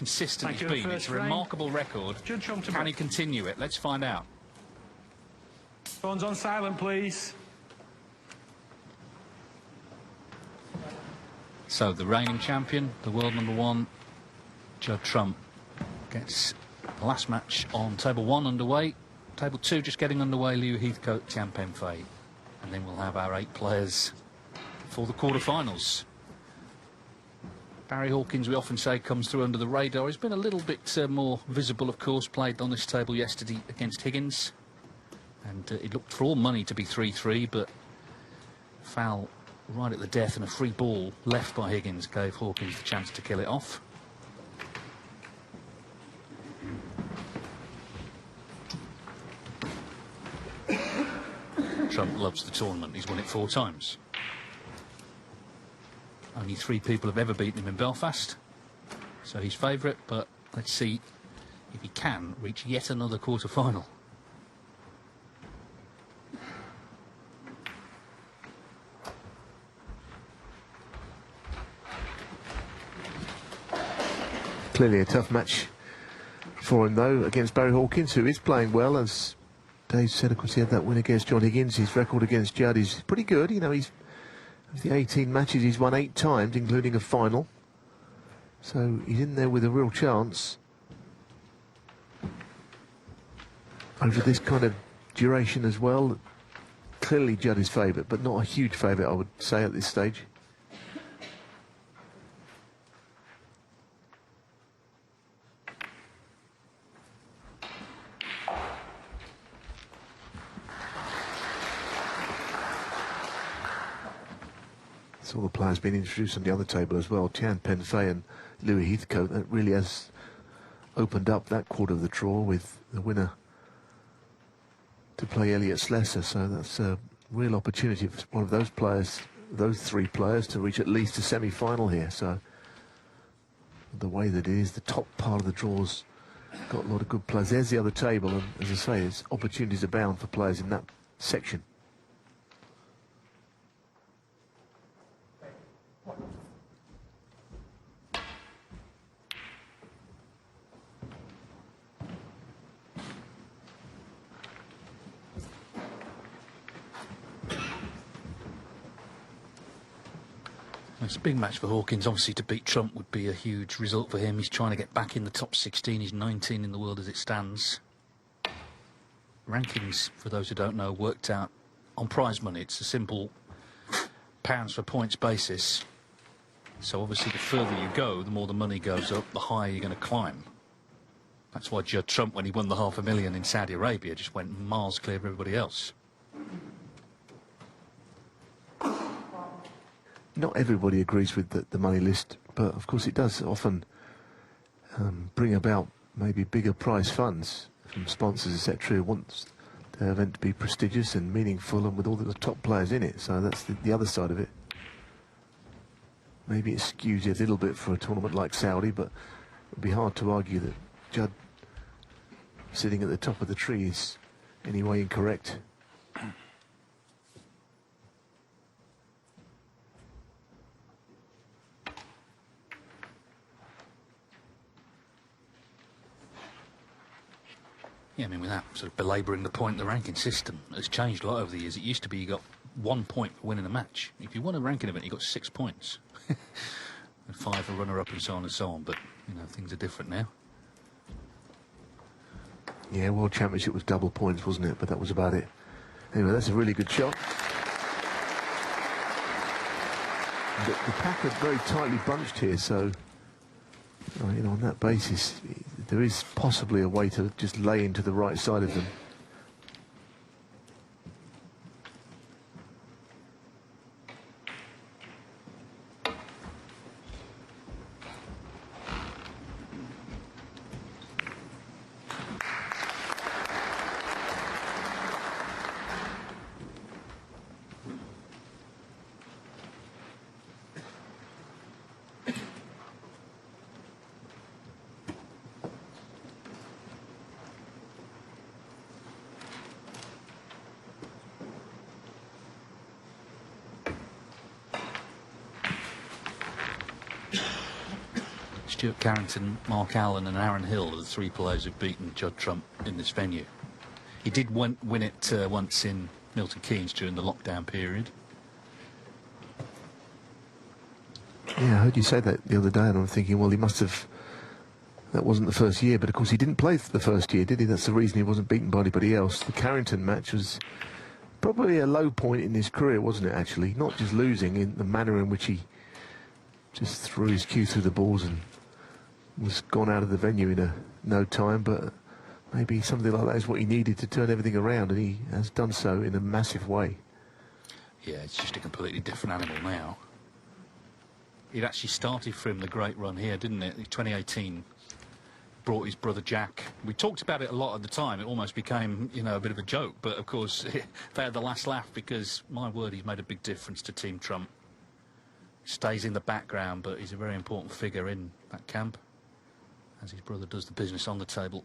consistent he's been. It's a remarkable record. Can he continue it? Let's find out. Phones on silent, please. So the reigning champion, the world #1, Judd Trump, gets the last match on table 1 underway. Table 2 just getting underway, Liu Heathcote, Tian Pen Fei. And then we'll have our 8 players for the quarterfinals. Barry Hawkins, we often say, comes through under the radar. He's been a little bit more visible, of course, played on this table yesterday against Higgins. And it looked for all money to be 3-3, but foul right at the death and a free ball left by Higgins gave Hawkins the chance to kill it off. Trump loves the tournament. He's won it 4 times. Only 3 people have ever beaten him in Belfast, so he's favourite, but let's see if he can reach yet another quarter-final. Clearly a tough match for him, though, against Barry Hawkins, who is playing well. As Dave said, of course, he had that win against John Higgins. His record against Judd is pretty good. You know, he's of the 18 matches, he's won 8 times, including a final. So he's in there with a real chance over this kind of duration as well. Clearly Judd is favourite, but not a huge favourite, I would say, at this stage. All the players being introduced on the other table as well. Tian Pen Fei and Louis Heathcote. That really has opened up that quarter of the draw with the winner to play Elliot Slessor. So that's a real opportunity for one of those players, those 3 players, to reach at least a semi-final here. So the way that it is, the top part of the draw's got a lot of good players. There's the other table, and as I say, there's opportunities abound for players in that section. It's a big match for Hawkins. Obviously, to beat Trump would be a huge result for him. He's trying to get back in the top 16. He's 19 in the world as it stands. Rankings, for those who don't know, worked out on prize money. It's a simple pounds for points basis. So obviously, the further you go, the more the money goes up, the higher you're going to climb. That's why Judd Trump, when he won the $500,000 in Saudi Arabia, just went miles clear of everybody else. Not everybody agrees with the money list, but of course it does often bring about maybe bigger prize funds from sponsors, etc., who want the event to be prestigious and meaningful and with all the top players in it. So that's the other side of it. Maybe it skews it a little bit for a tournament like Saudi, but it would be hard to argue that Judd sitting at the top of the tree is any way incorrect. Yeah, I mean, without sort of belabouring the point, the ranking system has changed a lot over the years. It used to be you got 1 point for winning a match. If you won a ranking event, you got 6 points. And 5 for runner-up and so on and so on. But, you know, things are different now. Yeah, World Championship was double points, wasn't it? But that was about it. Anyway, that's a really good shot. The pack are very tightly bunched here, so you know, on that basis, there is possibly a way to just lay into the right side of them. Stuart Carrington, Mark Allen and Aaron Hill are the three players who've beaten Judd Trump in this venue. He did win it once in Milton Keynes during the lockdown period. Yeah, I heard you say that the other day, and I'm thinking, well, he must have... That wasn't the first year, but of course he didn't play the first year, did he? That's the reason he wasn't beaten by anybody else. The Carrington match was probably a low point in his career, wasn't it, actually? Not just losing, in the manner in which he just threw his cue through the balls and was gone out of the venue in no time, but maybe something like that is what he needed to turn everything around, and he has done so in a massive way. Yeah, it's just a completely different animal now. It actually started for him the great run here, didn't it? 2018 brought his brother Jack. We talked about it a lot at the time. It almost became, you know, a bit of a joke. But, of course, they had the last laugh because, my word, he's made a big difference to Team Trump. Stays in the background, but he's a very important figure in that camp, as his brother does the business on the table.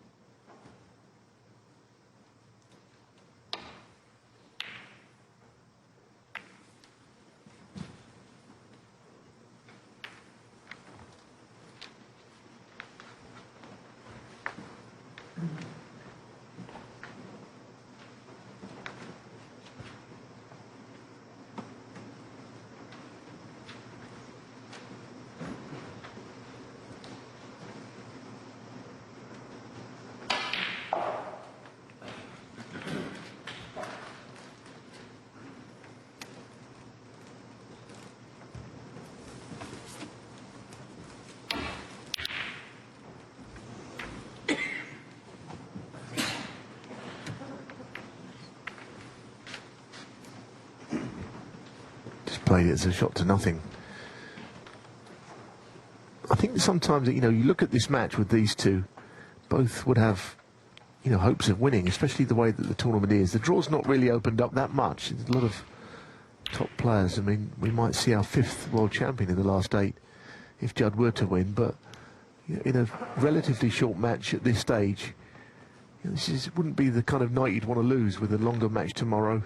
Played it as a shot to nothing. I think sometimes, you know, you look at this match with these two, both would have, you know, hopes of winning, especially the way that the tournament is. The draw's not really opened up that much. There's a lot of top players. I mean, we might see our 5th world champion in the last 8 if Judd were to win, but you know, in a relatively short match at this stage, you know, wouldn't be the kind of night you'd want to lose with a longer match tomorrow,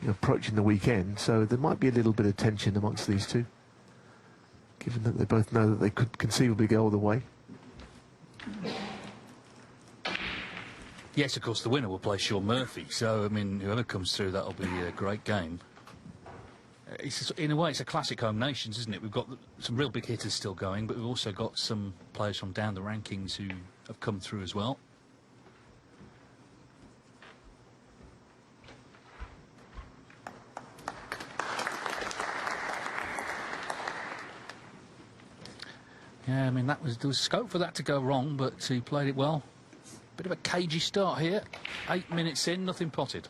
you know, approaching the weekend. So there might be a little bit of tension amongst these two, given that they both know that they could conceivably go all the way. Yes, of course, the winner will play Sean Murphy. So, I mean, whoever comes through, that'll be a great game. In a way, it's a classic home nations, isn't it? We've got some real big hitters still going, but we've also got some players from down the rankings who have come through as well. Yeah, I mean, there was scope for that to go wrong, but he played it well. Bit of a cagey start here. 8 minutes in, nothing potted.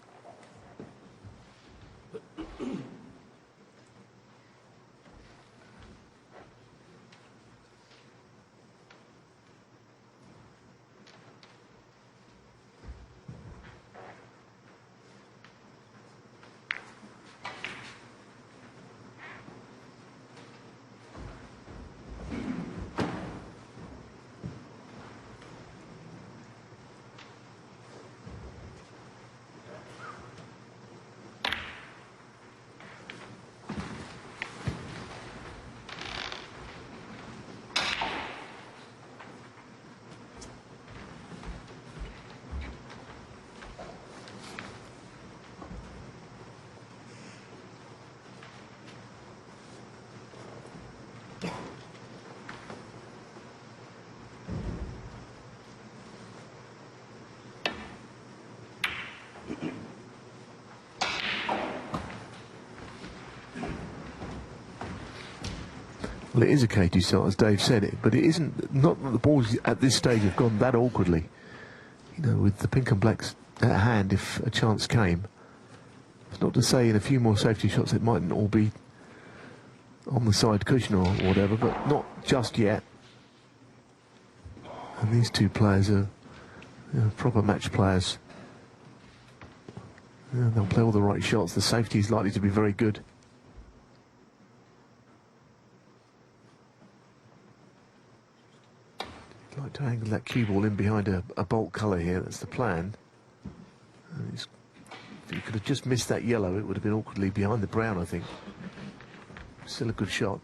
Well, it is a cagey start, as Dave said it, but it isn't. Not that the balls at this stage have gone that awkwardly. You know, with the pink and blacks at hand, if a chance came. It's not to say in a few more safety shots it mightn't all be on the side cushion or whatever, but not just yet. And these two players are, you know, proper match players. Yeah, they'll play all the right shots. The safety is likely to be very good. I'd like to angle that cue ball in behind a bolt colour here. That's the plan. And if you could have just missed that yellow, it would have been awkwardly behind the brown, I think. Still a good shot.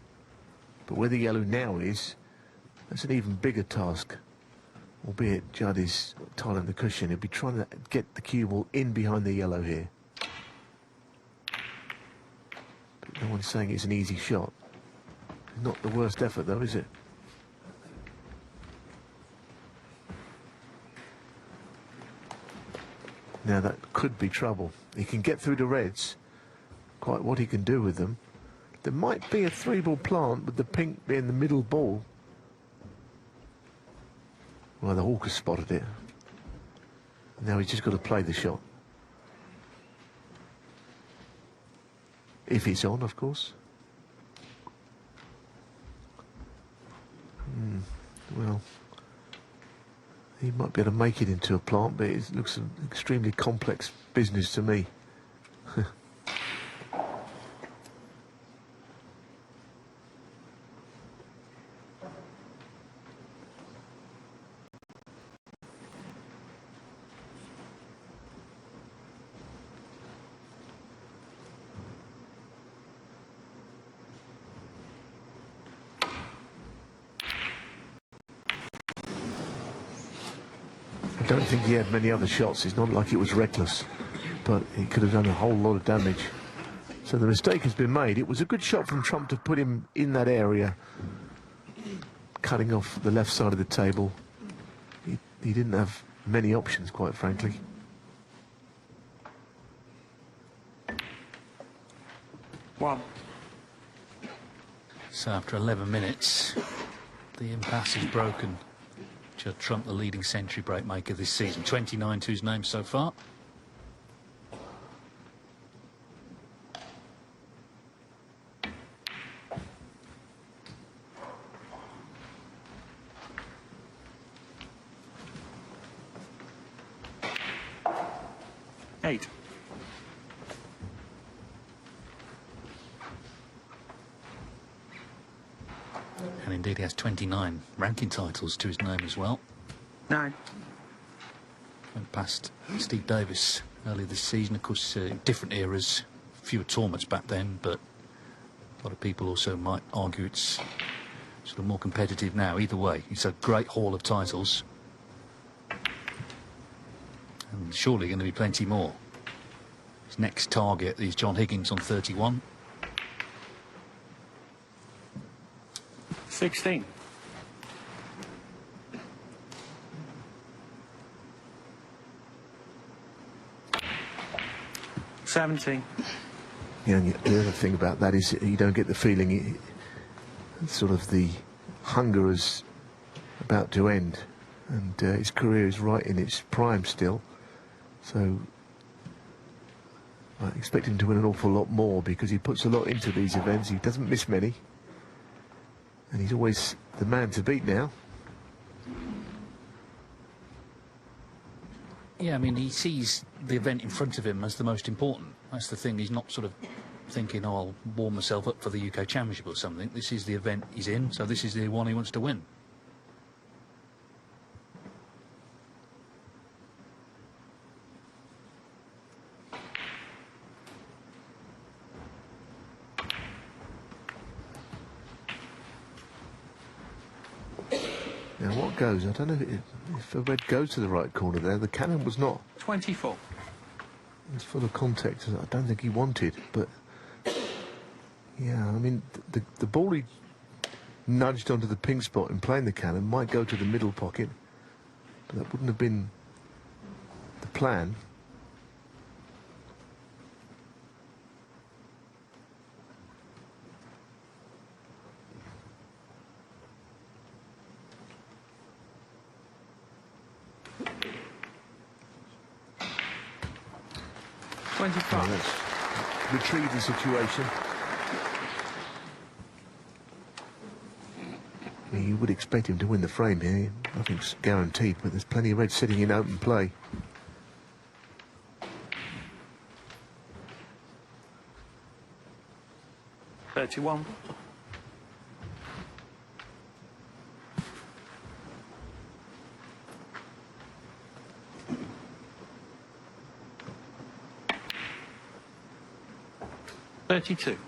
But where the yellow now is, That's an even bigger task. Albeit Judd is tight on the cushion, he'll be trying to get the cue ball in behind the yellow here. But no one's saying it's an easy shot. Not the worst effort though, is it? Now that could be trouble. He can get through the reds. Quite what he can do with them. There might be a 3-ball plant with the pink being the middle ball. Well, the Hawkers spotted it. Now he's just got to play the shot. If it's on, of course. Well, he might be able to make it into a plant, but it looks an extremely complex business to me. I don't think he had many other shots. It's not like it was reckless, but he could have done a whole lot of damage. So the mistake has been made. It was a good shot from Trump to put him in that area, cutting off the left side of the table. He didn't have many options, quite frankly. One. So after 11 minutes, the impasse is broken. Judd Trump, the leading century break maker this season. 29 to his name so far. Eight. And indeed he has 29 ranking titles to his name as well. 9. Went past Steve Davis earlier this season. Of course, different eras, fewer tournaments back then, but a lot of people also might argue it's sort of more competitive now. Either way, it's a great haul of titles. And surely going to be plenty more. His next target is John Higgins on 31. 16. $17. Yeah, and the other thing about that is you don't get the feeling sort of the hunger is about to end, and his career is right in its prime still. So I expect him to win an awful lot more because he puts a lot into these events. He doesn't miss many, and he's always the man to beat now. Yeah, I mean, he sees the event in front of him as the most important. That's the thing. He's not sort of thinking, oh, I'll warm myself up for the UK Championship or something. This is the event he's in, so this is the one he wants to win. Now, what goes? I don't know if the red goes to the right corner there. The cannon was not. 24. It's full of contact. I don't think he wanted, but yeah, I mean, the ball he nudged onto the pink spot in playing the cannon might go to the middle pocket, but that wouldn't have been the plan. Oh, let's retrieve the situation. You would expect him to win the frame here. Nothing's guaranteed, but there's plenty of red sitting in open play. $31. $32.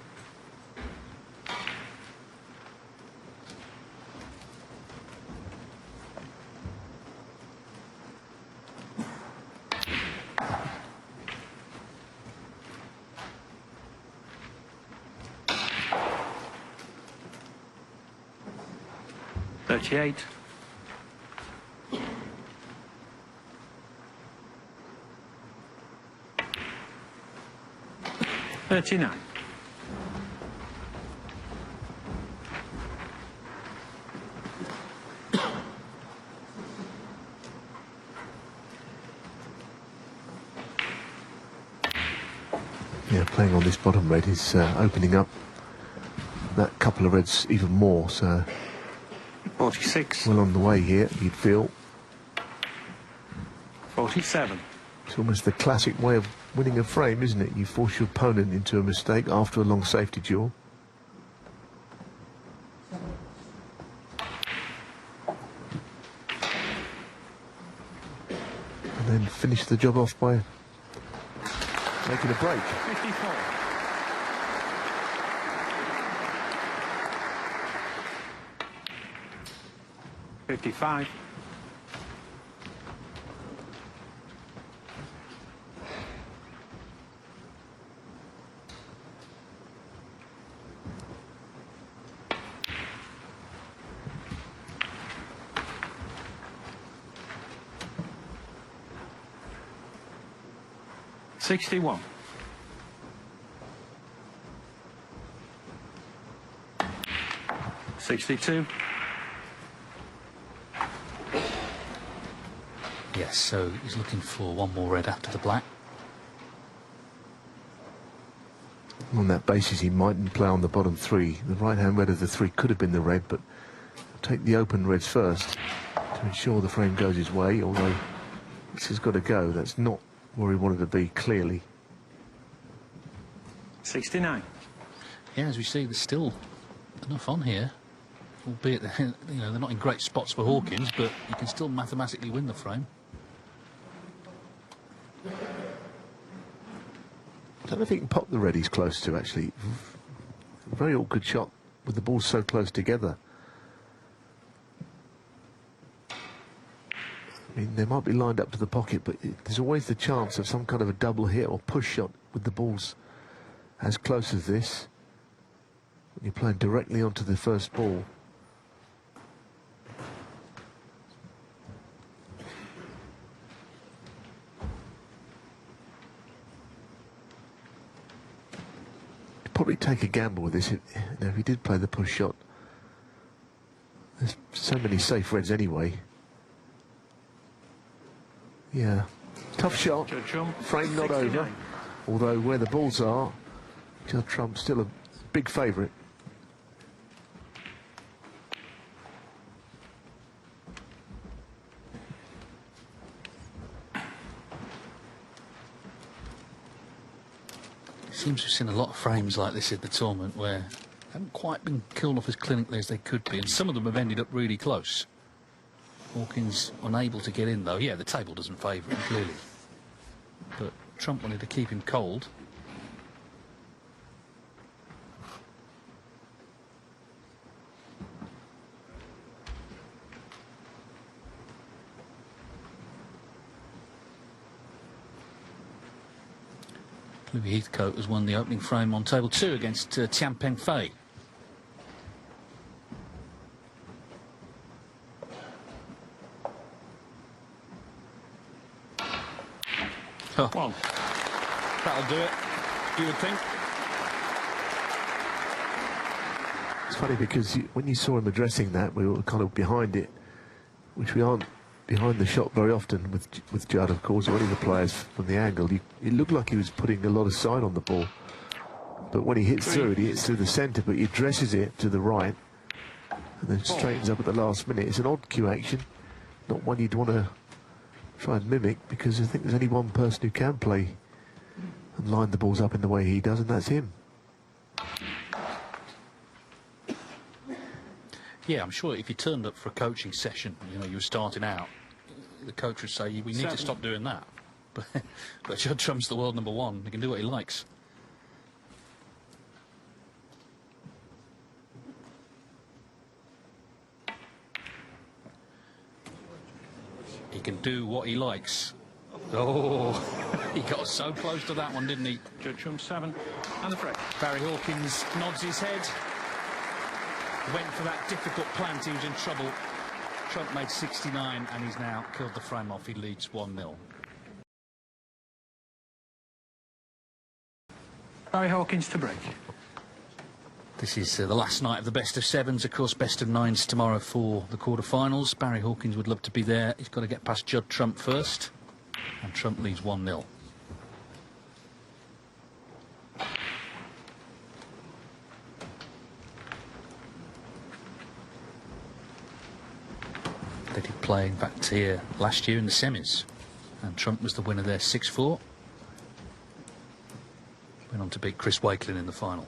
38. 39. Yeah, playing on this bottom red is opening up that couple of reds even more, so 46. well on the way here, you'd feel. 47. It's almost the classic way of winning a frame, isn't it? You force your opponent into a mistake after a long safety duel. And then finish the job off by making a break. 54. 55. 61. 62. Yes, so he's looking for one more red after the black. On that basis, he mightn't play on the bottom three. The right-hand red of the three could have been the red, but take the open reds first to ensure the frame goes his way, although this has got to go. That's not where he wanted to be, clearly. 69. Yeah, as we see, there's still enough on here, albeit you know, they're not in great spots for Hawkins, but you can still mathematically win the frame. I don't know if he can pop the red he's close to, actually. Very awkward shot with the balls so close together. I mean, they might be lined up to the pocket, but there's always the chance of some kind of a double hit or push shot with the balls as close as this. When you're playing directly onto the first ball. You'd probably take a gamble with this. If he did play the push shot, there's so many safe reds anyway. Yeah, tough shot, frame not over, although where the balls are, Judd Trump's still a big favourite. Seems we've seen a lot of frames like this in the tournament where they haven't quite been killed off as clinically as they could be, and some of them have ended up really close. Hawkins unable to get in, though. Yeah, the table doesn't favour him, clearly. But Trump wanted to keep him cold. Louis Heathcote has won the opening frame on table 2 against Tian Peng Fei. Oh. One. That'll do it, you would think. It's funny because when you saw him addressing that, we were kind of behind it, which we aren't behind the shot very often with Judd, of course, or any of the players from the angle. It looked like he was putting a lot of side on the ball, but when he hits through it, he hits through the centre, but he addresses it to the right and then straightens up at the last minute. It's an odd cue action, not one you'd want to try and mimic, because I think there's only one person who can play and line the balls up in the way he does, and that's him. Yeah, I'm sure if you turned up for a coaching session, you know, you were starting out, the coach would say, we need to stop doing that. But Judd Trump's the world #1. He can do what he likes. He can do what he likes. Oh, he got so close to that one, didn't he? Judd Trump 7 and the frame. Barry Hawkins nods his head. went for that difficult plant, he was in trouble. Trump made 69 and he's now killed the frame off. He leads 1-0. Barry Hawkins to break. This is the last night of the best of sevens. Of course, best of nines tomorrow for the quarter-finals. Barry Hawkins would love to be there. He's got to get past Judd Trump first. And Trump leads 1-0. They did play, in fact, here last year in the semis. And Trump was the winner there, 6-4. Went on to beat Chris Wakelin in the final.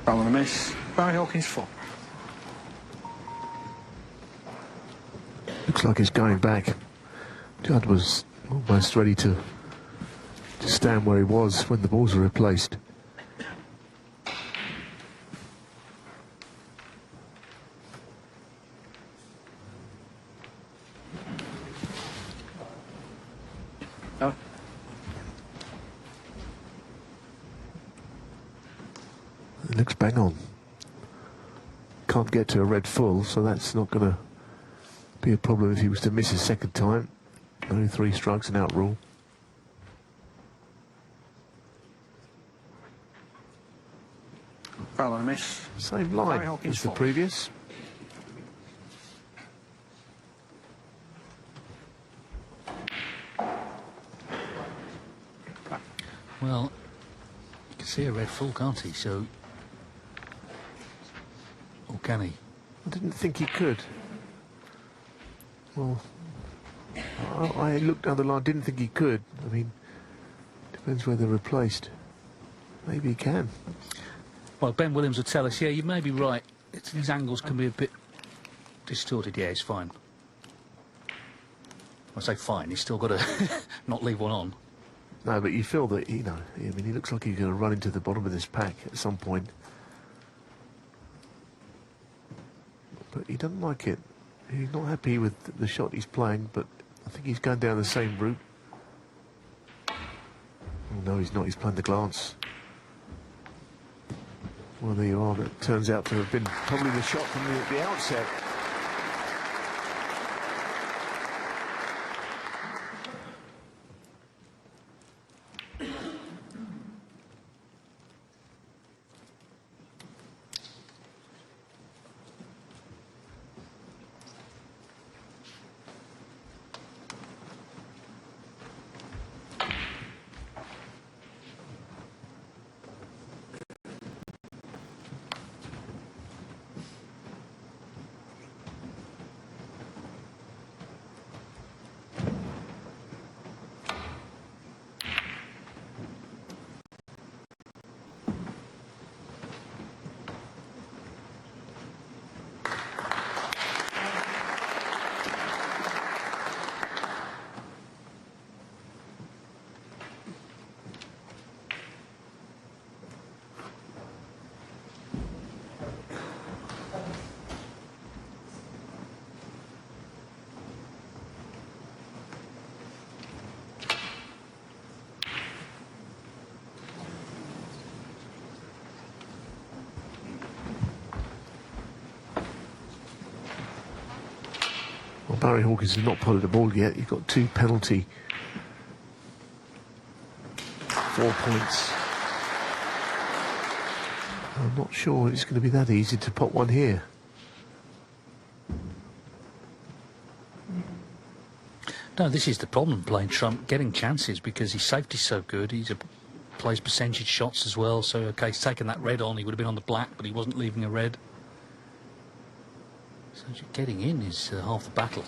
Foul and a miss. Barry Hawkins 4. Looks like he's going back. Judd was almost ready to stand where he was when the balls were replaced. No. It looks bang on. Can't get to a red full, so that's not going to be a problem if he was to miss his second time. Only 3 strikes and out rule. Foul and a miss. Same Barry line Hawkins as the 4. previous. Well, you can see a red full, can't he? So, or can he? I didn't think he could. Well, I looked down the line, didn't think he could. I mean, depends where they're replaced. Maybe he can. Well, Ben Williams will tell us, yeah, you may be right. His angles can be a bit distorted. Yeah, he's fine. I say fine, he's still got to not leave one on. No, but you feel that, you know, I mean, he looks like he's going to run into the bottom of this pack at some point. But he doesn't like it. He's not happy with the shot he's playing, but I think he's going down the same route. Oh, no, he's not. He's playing the glance. Well, there you are. That turns out to have been probably the shot from the outset. Well, Barry Hawkins has not potted the ball yet. He's got 2 penalty. 4 points. I'm not sure it's going to be that easy to pot one here. No, this is the problem playing Trump, getting chances because his safety's so good. He plays percentage shots as well. So, okay, he's taken that red on. He would have been on the black, but he wasn't leaving a red. So getting in is half the battle.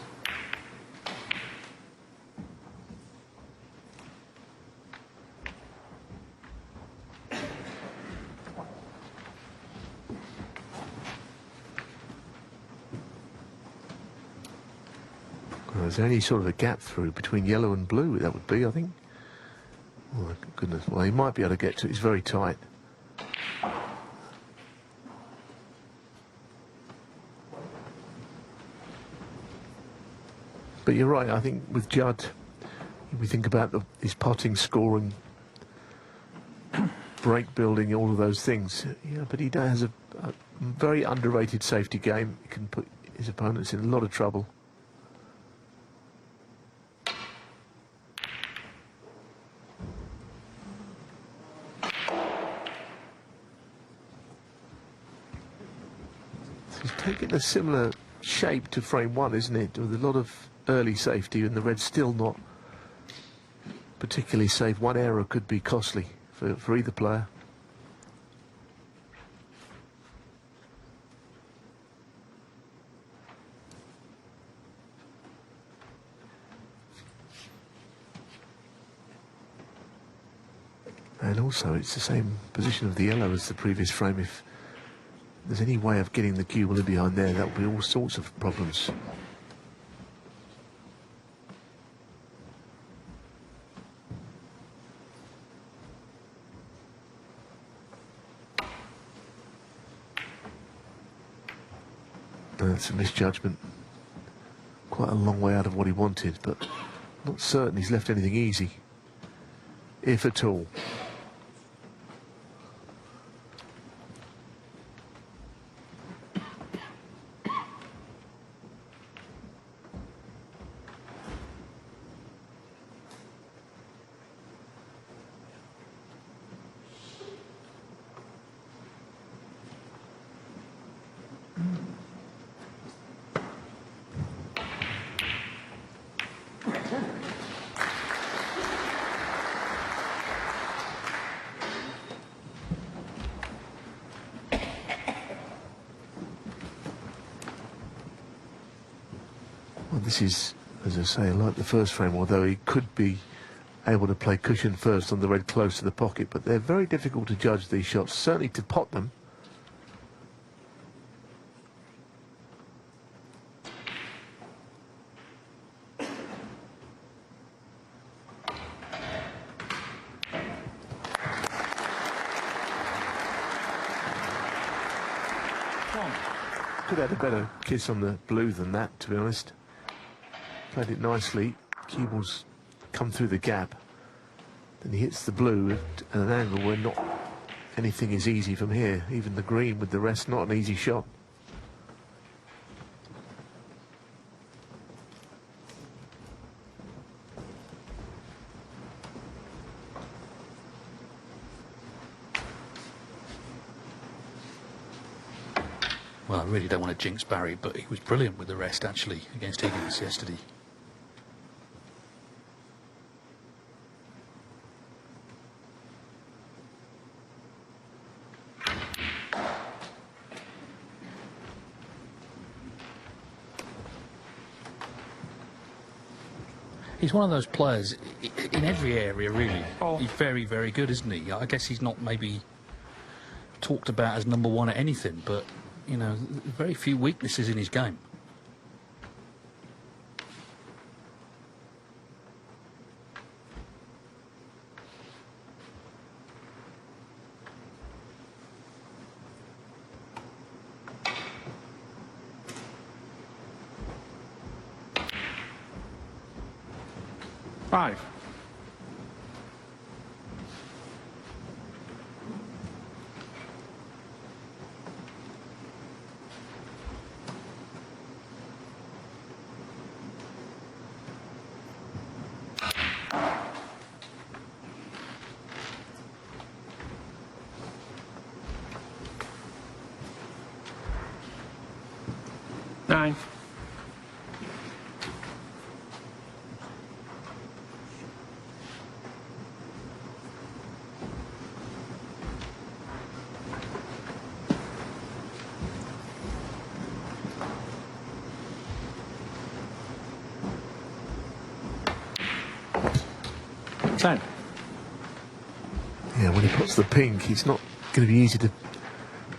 Well, there's only sort of a gap through between yellow and blue, that would be, I think. Oh, my goodness. Well, he might be able to get to it. It's very tight. But you're right, I think with Judd, we think about his putting, scoring, break building, all of those things. Yeah, but he has a very underrated safety game. He can put his opponents in a lot of trouble. So he's taking a similar shape to frame one, isn't it? With a lot of early safety, and the red's still not particularly safe. One error could be costly for either player. And also it's the same position of the yellow as the previous frame. If there's any way of getting the cue in behind there, that would be all sorts of problems. That's a misjudgment. Quite a long way out of what he wanted, but not certain he's left anything easy, if at all. Well, this is, as I say, like the first frame, although he could be able to play cushion first on the red close to the pocket, but they're very difficult to judge, these shots, certainly to pot them. Could have had a better kiss on the blue than that, to be honest. Played it nicely. Cue ball's come through the gap. Then he hits the blue at an angle where not anything is easy from here. Even the green with the rest, not an easy shot. Well, I really don't want to jinx Barry, but he was brilliant with the rest, actually, against Higgins yesterday. He's one of those players, in every area, really. Oh. He's very, very good, isn't he? I guess he's not maybe talked about as #1 at anything, but, you know, very few weaknesses in his game. Five. Nine. Ten. Yeah, when he puts the pink, it's not going to be easy to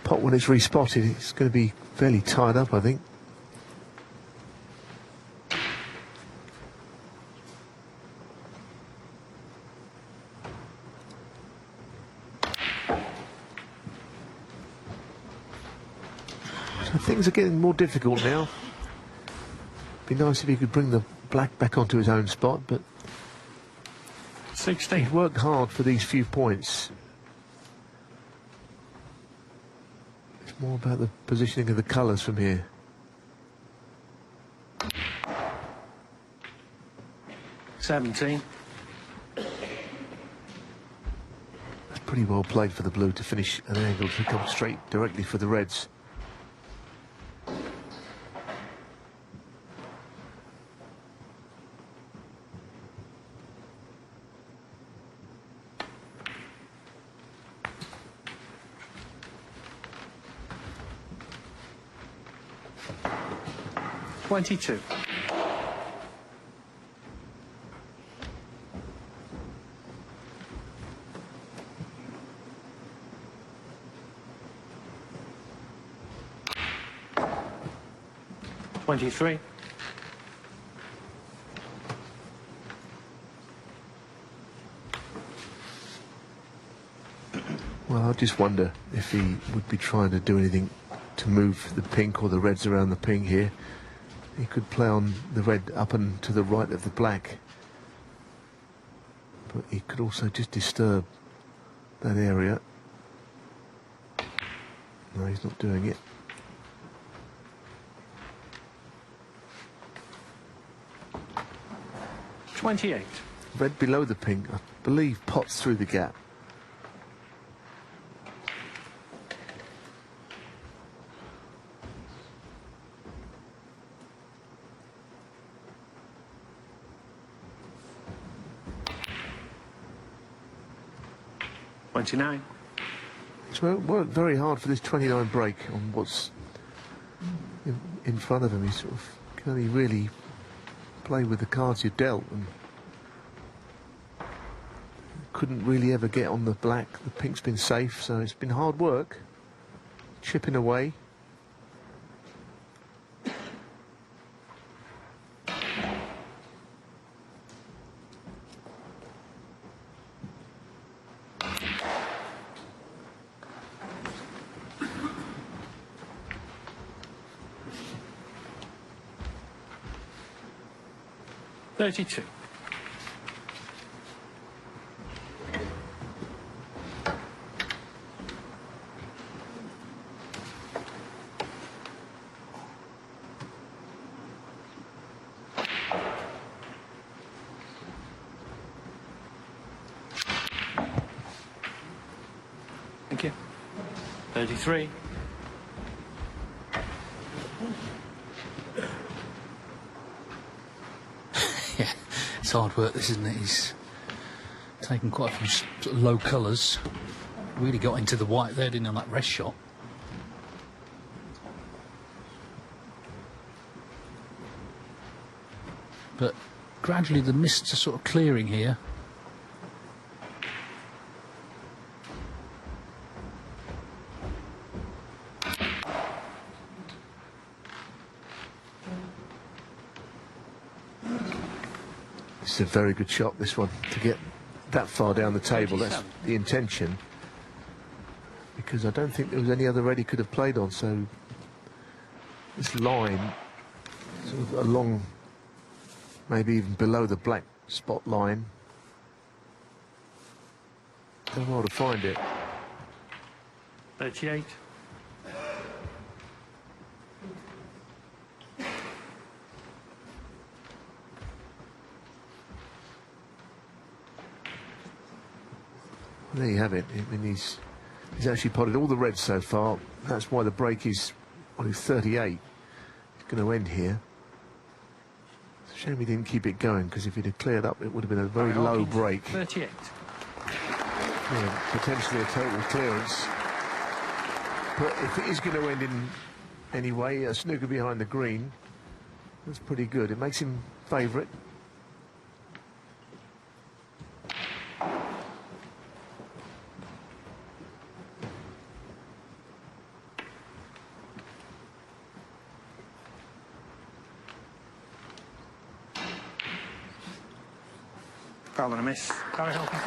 pot when it's respotted. It's going to be fairly tied up, I think. So things are getting more difficult now. Be nice if he could bring the black back onto his own spot, but 60. he's worked hard for these few points. It's more about the positioning of the colours from here. $17. That's pretty well played for the blue to finish an angle to come straight directly for the reds. $22. $23. Well, I just wonder if he would be trying to do anything to move the pink or the reds around the pink here. He could play on the red up and to the right of the black, but he could also just disturb that area. No, he's not doing it. $28. Red below the pink, I believe, pots through the gap. $29. He's worked very hard for this 29 break on what's in front of him. He sort of can only really play with the cards you're dealt, and couldn't really ever get on the black. The pink's been safe, so it's been hard work, chipping away. $32. Thank you. 33. Yeah, it's hard work, this, isn't it? He's taken quite a few sort of low colours. Really got into the white there, didn't he, on that rest shot? But gradually the mists are sort of clearing here. It's a very good shot, this one, to get that far down the table. That's the intention, because I don't think there was any other red he could have played on. So this line, sort of along, maybe even below the black spot line, done well to find it. 38. There you have it. I mean, he's actually potted all the reds so far. That's why the break is on 38. It's going to end here. It's a shame he didn't keep it going, because if he'd have cleared up, it would have been a very low Hawkins, break. 38. Yeah, potentially a total clearance. But if it is going to end in any way, a snooker behind the green, that's pretty good. It makes him favourite. Foul and a miss. Barry Hawkins.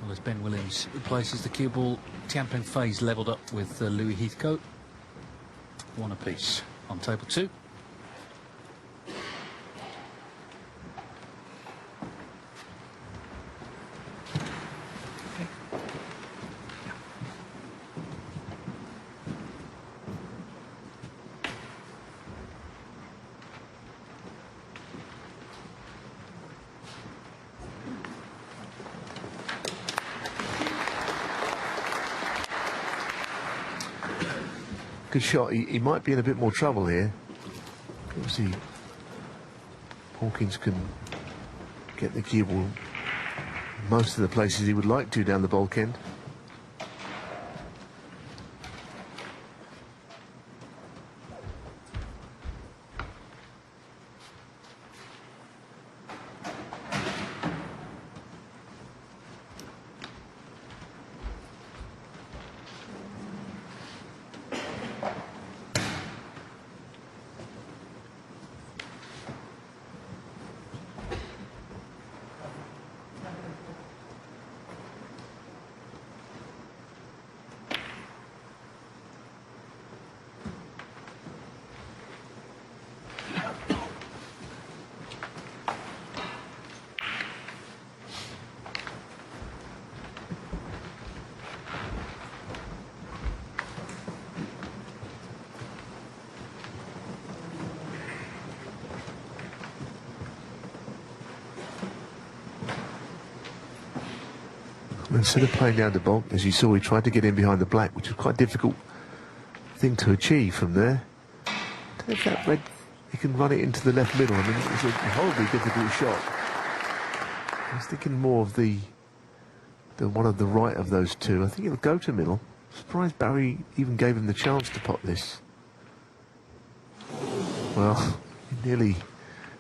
Well, as Ben Williams replaces the cue ball, Tian Pen Fei's levelled up with Louis Heathcote. 1 apiece on table 2. Good shot. He might be in a bit more trouble here. Obviously, Hawkins can get the cue ball most of the places he would like to down the bulk end. Instead of playing down the bulk, as you saw, he tried to get in behind the black, which was quite a difficult thing to achieve from there. If that red, he can run it into the left middle. I mean, it's a horribly difficult shot. I was thinking more of the one of the right of those two. I think it'll go to middle. Surprised Barry even gave him the chance to pot this. Well, he nearly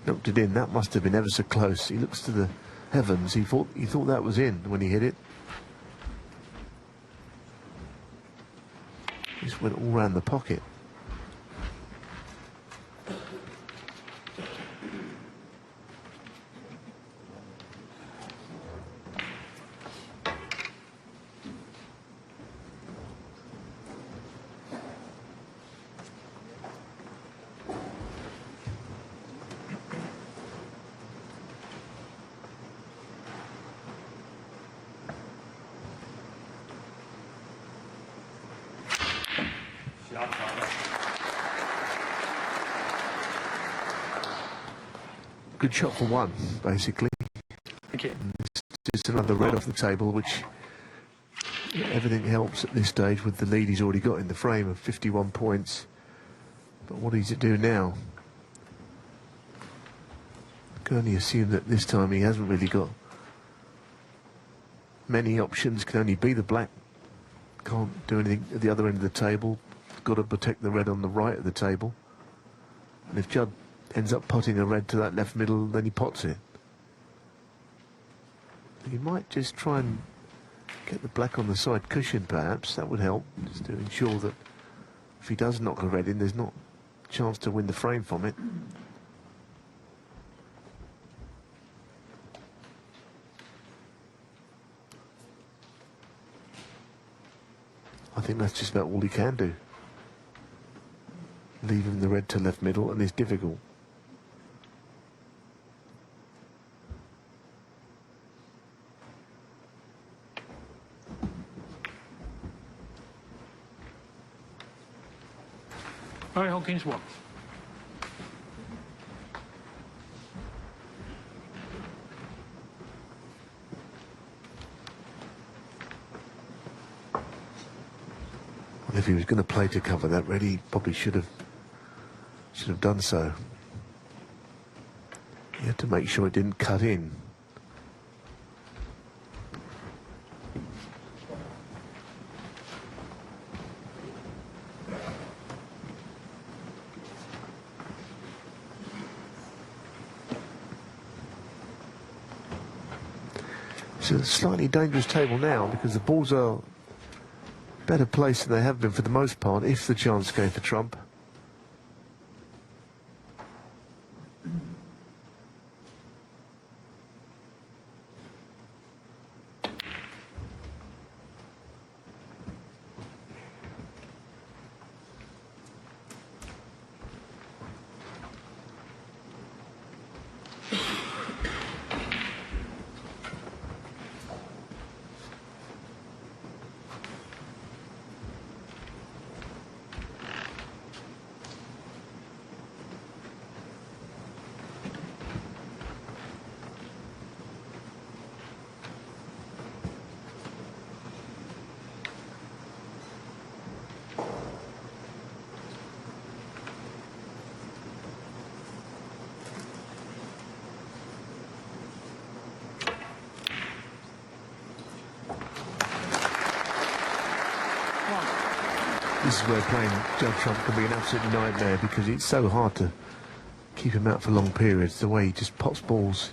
knocked it in. That must have been ever so close. He looks to the heavens. He thought that was in when he hit it. Just went all round the pocket. Good shot for one, basically. Thank you. Just another red off the table, which everything helps at this stage with the lead he's already got in the frame of 51 points. But what does it do now? I can only assume that this time he hasn't really got many options. Can only be the black. Can't do anything at the other end of the table. Got to protect the red on the right of the table. And if Judd ends up potting a red to that left middle, then he pots it. He might just try and get the black on the side cushion, perhaps. That would help, just to ensure that if he does knock a red in, there's not a chance to win the frame from it. I think that's just about all he can do. Leaving the red to left middle, and it's difficult. Barry Hawkins, 1. Well, if he was going to play to cover that red, he probably should have done so. He had to make sure it didn't cut in. It's a slightly dangerous table now because the balls are better placed than they have been for the most part, if the chance came for trump. This is where playing Judd Trump can be an absolute nightmare, because it's so hard to keep him out for long periods. The way he just pops balls.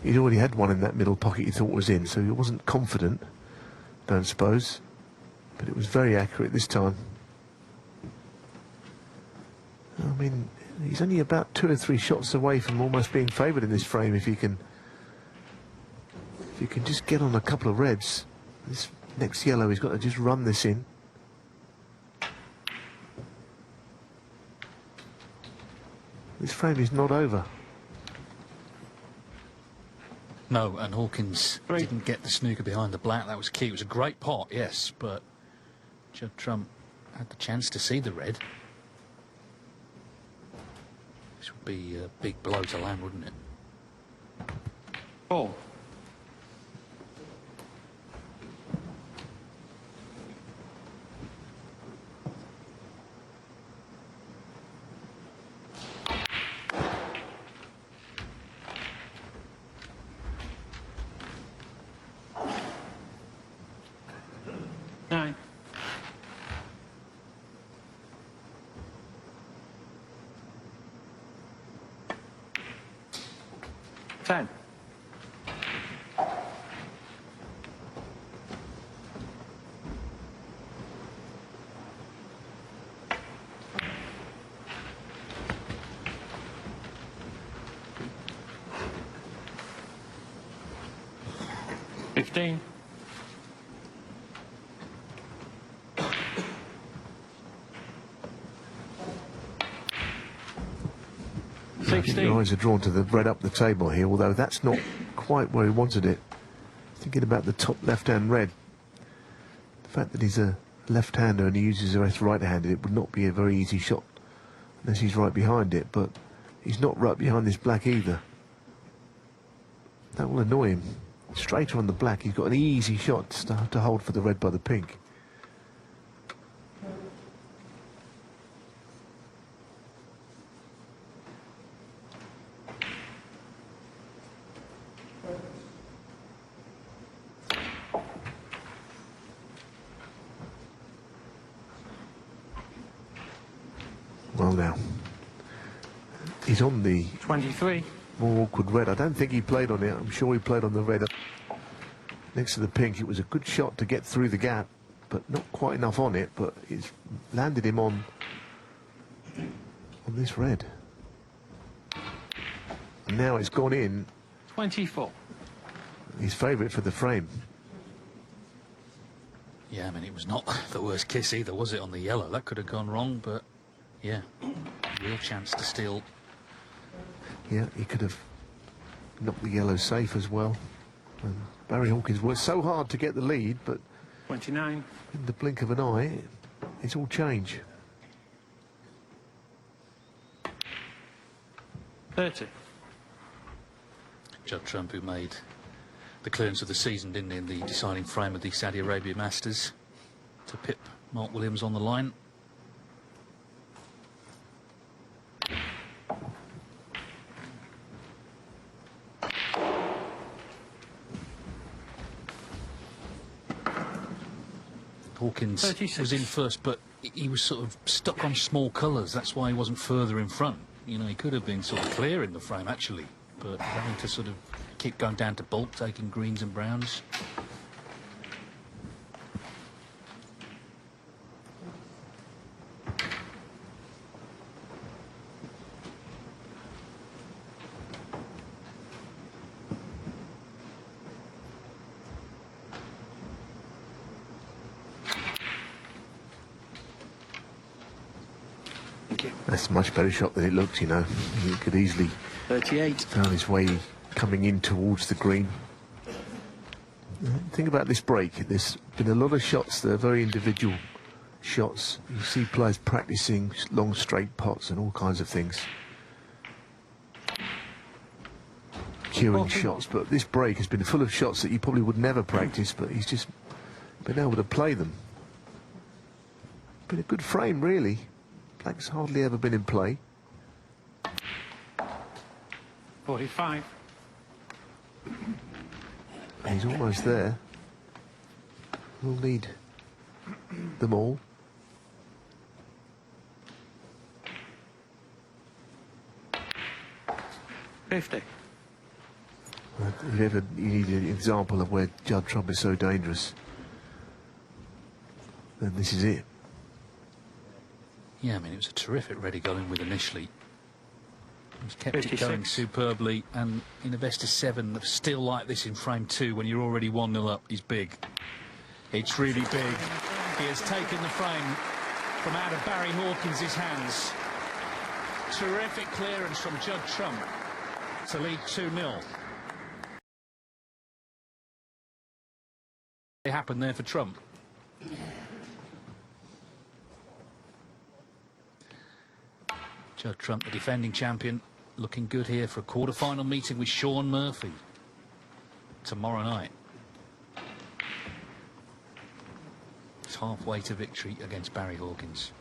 He'd already had one in that middle pocket he thought was in, so he wasn't confident, don't suppose. But it was very accurate this time. I mean, he's only about 2 or 3 shots away from almost being favoured in this frame if he can just get on a couple of reds. This next yellow, he's got to just run this in. This frame is not over. No, and Hawkins didn't get the snooker behind the black. That was key. It was a great pot, yes, but Judd Trump had the chance to see the red. This would be a big blow to land, wouldn't it? Ball. Nine. Ten. $15. 16. Your eyes are drawn to the red up the table here, although that's not quite where he wanted it. Thinking about the top left-hand red. The fact that he's a left-hander and he uses the rest right-handed, it would not be a very easy shot unless he's right behind it, but he's not right behind this black either. That will annoy him. Straighter on the black, he's got an easy shot to hold for the red by the pink. Well now, he's on the 23. more awkward red. I don't think he played on it. I'm sure he played on the red next to the pink. It was a good shot to get through the gap, but not quite enough on it. But it's landed him on this red. And now it's gone in. 24. His favourite for the frame. Yeah, I mean, it was not the worst kiss either, was it, on the yellow? That could have gone wrong, but yeah, real chance to steal. Yeah, he could have knocked the yellow safe as well. And Barry Hawkins worked so hard to get the lead, but 29. in the blink of an eye, it's all change. 30. Judd Trump, who made the clearance of the season, didn't he, in the deciding frame of the Saudi Arabia Masters to pip Mark Williams on the line. Hawkins 36. was in first, but he was sort of stuck on small colours. That's why he wasn't further in front. You know, he could have been sort of clear in the frame, actually, but having to sort of keep going down to bulk, taking greens and browns. That's a much better shot than it looked, you know. He could easily 38. found his way coming in towards the green. Think about this break. There's been a lot of shots that are very individual shots. You see players practicing long straight pots and all kinds of things. Cueing shots, but this break has been full of shots that you probably would never practice, but he's just been able to play them. Been a good frame, really. Black's hardly ever been in play. 45. He's almost there. We'll need them all. 50. If ever you need an example of where Judd Trump is so dangerous, then this is it. Yeah, I mean, it was a terrific ready going with initially. He's kept 56. it going superbly, and in a best of 7, still like this in frame 2 when you're already 1-0 up is big. It's really big. He has taken the frame from out of Barry Hawkins' hands. Terrific clearance from Judd Trump to lead 2-0. It happened there for Trump. Judd Trump, the defending champion, looking good here for a quarter-final meeting with Shaun Murphy tomorrow night. It's halfway to victory against Barry Hawkins.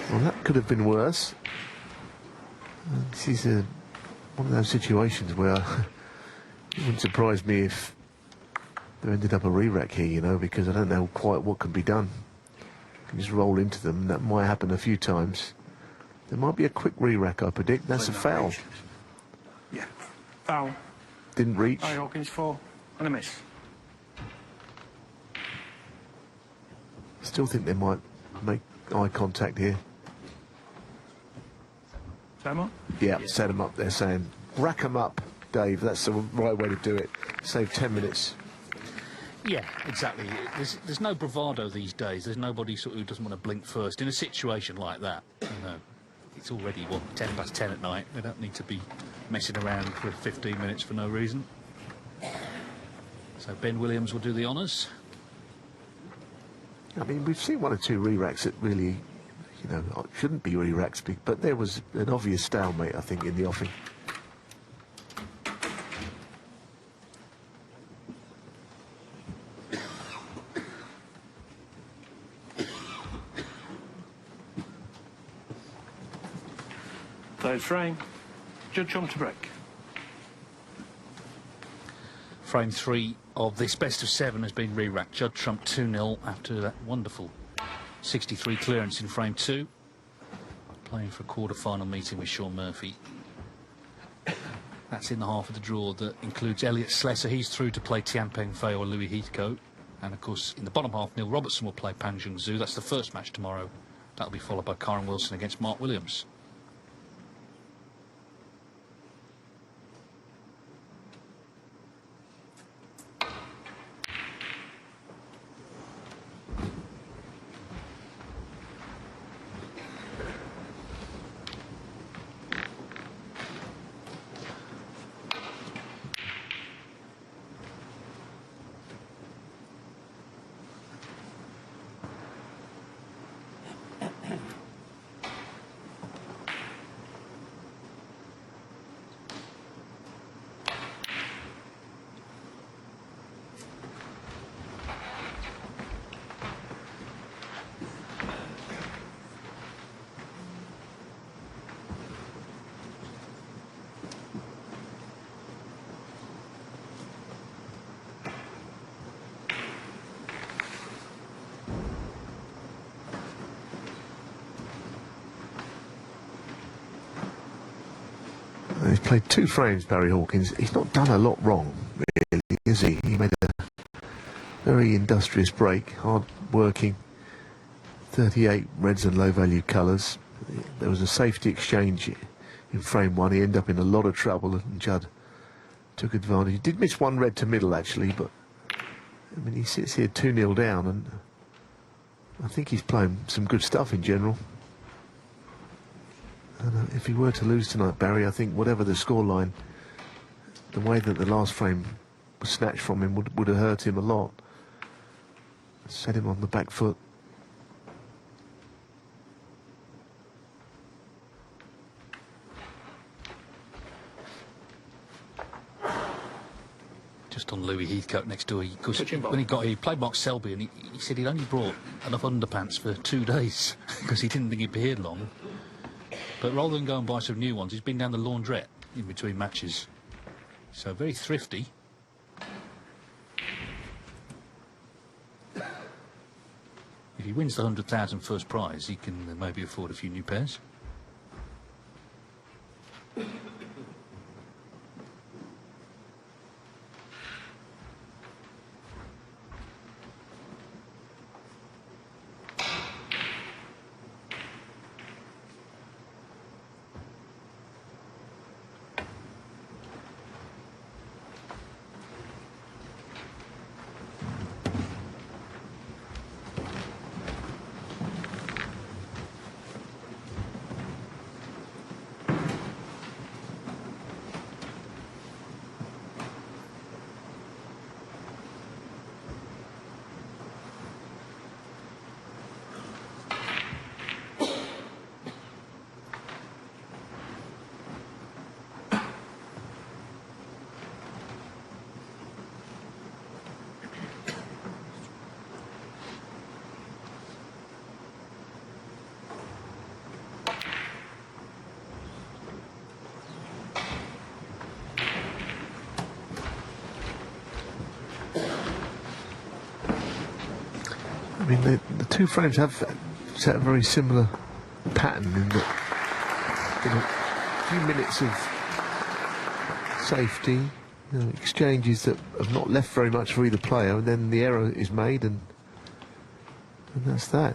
Well, that could have been worse. This is one of those situations where it wouldn't surprise me if there ended up a re-rack here, you know, because I don't know quite what can be done. You can just roll into them. That might happen a few times. There might be a quick re-rack, I predict. That's a foul. Yeah. Foul. Didn't reach. Barry Hawkins 4 and a miss. Still think they might make eye contact here. Sam Yeah, set them up. They're saying, rack them up, Dave. That's the right way to do it. Save 10 minutes. Yeah, exactly. There's no bravado these days. There's nobody sort of who doesn't want to blink first. In a situation like that, you know, it's already, what, 10 past 10 at night. They don't need to be messing around for 15 minutes for no reason. So Ben Williams will do the honours. I mean, we've seen 1 or 2 re-racks that really, you know, shouldn't be re-racks, but there was an obvious stalemate, I think, in the offing. Third frame. Judd Trump to break. Frame 3 of this best of 7 has been re-racked. Judd Trump 2-0 after that wonderful 63 clearance in frame 2. Playing for a quarter-final meeting with Shaun Murphy. That's in the half of the draw that includes Elliot Slesser. He's through to play Tian Pengfei or Louis Heathcote. And, of course, in the bottom half, Neil Robertson will play Pang Jung Zhu. That's the first match tomorrow. That'll be followed by Karen Wilson against Mark Williams. He's played 2 frames, Barry Hawkins. He's not done a lot wrong, really, is he? He made a very industrious break, hard-working, 38 reds and low-value colours. There was a safety exchange in frame 1. He ended up in a lot of trouble, and Judd took advantage. He did miss 1 red to middle, actually, but I mean, he sits here 2-0 down, and I think he's playing some good stuff in general. And if he were to lose tonight, Barry, I think whatever the scoreline, the way that the last frame was snatched from him would have hurt him a lot. Set him on the back foot. Just on Louis Heathcote next door. Because Pitching ball. when he played Mark Selby, and he said he'd only brought enough underpants for 2 days because he didn't think he'd be here long. But rather than go and buy some new ones, he's been down the laundrette in between matches. So very thrifty. If he wins the 100,000 first prize, he can maybe afford a few new pairs. I mean, the two frames have set a very similar pattern in that in a few minutes of safety, you know, exchanges that have not left very much for either player, and then the error is made, and that's that.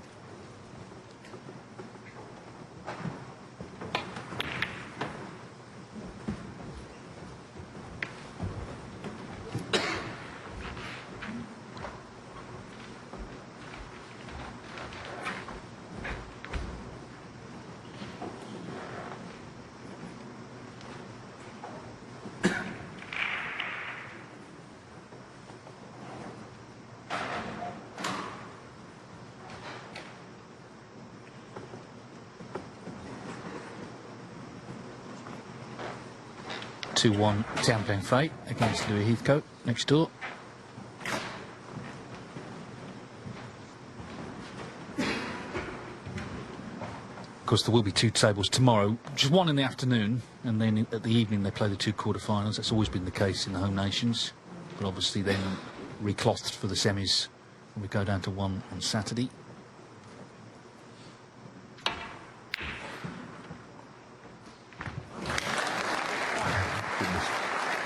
(2-1) Tianpeng Fei against Louis Heathcote next door. Of course, there will be 2 tables tomorrow, just one in the afternoon, and then at the evening they play the 2 quarter-finals. That's always been the case in the home nations, but obviously then reclothed for the semis when we go down to 1 on Saturday.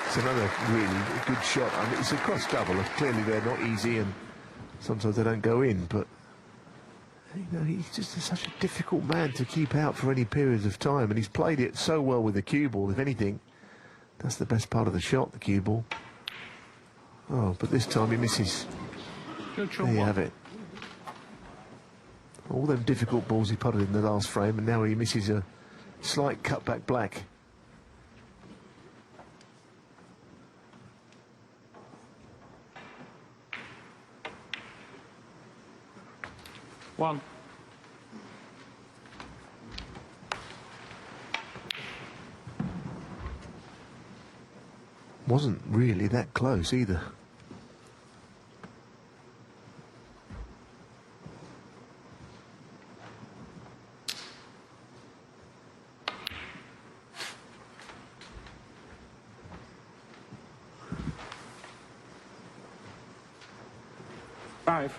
It's another really good shot. I mean, it's a cross double. Clearly they're not easy, and sometimes they don't go in, but you know, he's just such a difficult man to keep out for any periods of time, and he's played it so well with the cue ball. If anything, that's the best part of the shot, the cue ball. Oh, but this time he misses. There you have it. All them difficult balls he putted in the last frame, and now he misses a slight cutback black. One. Wasn't really that close either. Five.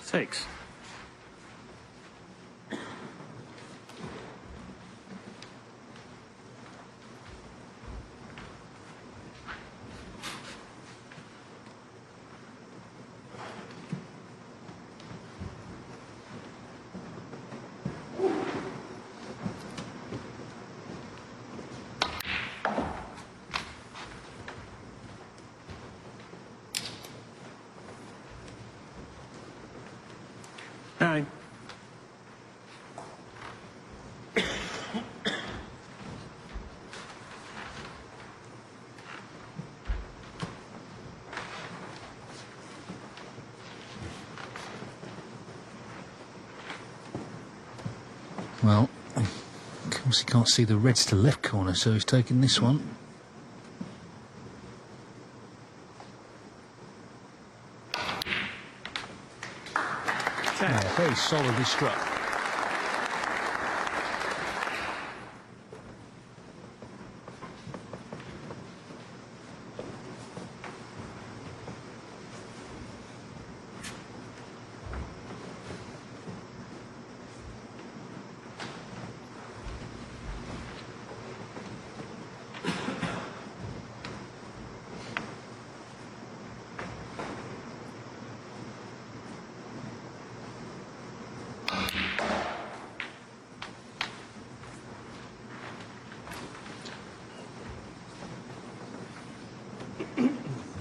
Six. Obviously can't see the reds to left corner, so he's taking this one. Yeah, very solidly struck.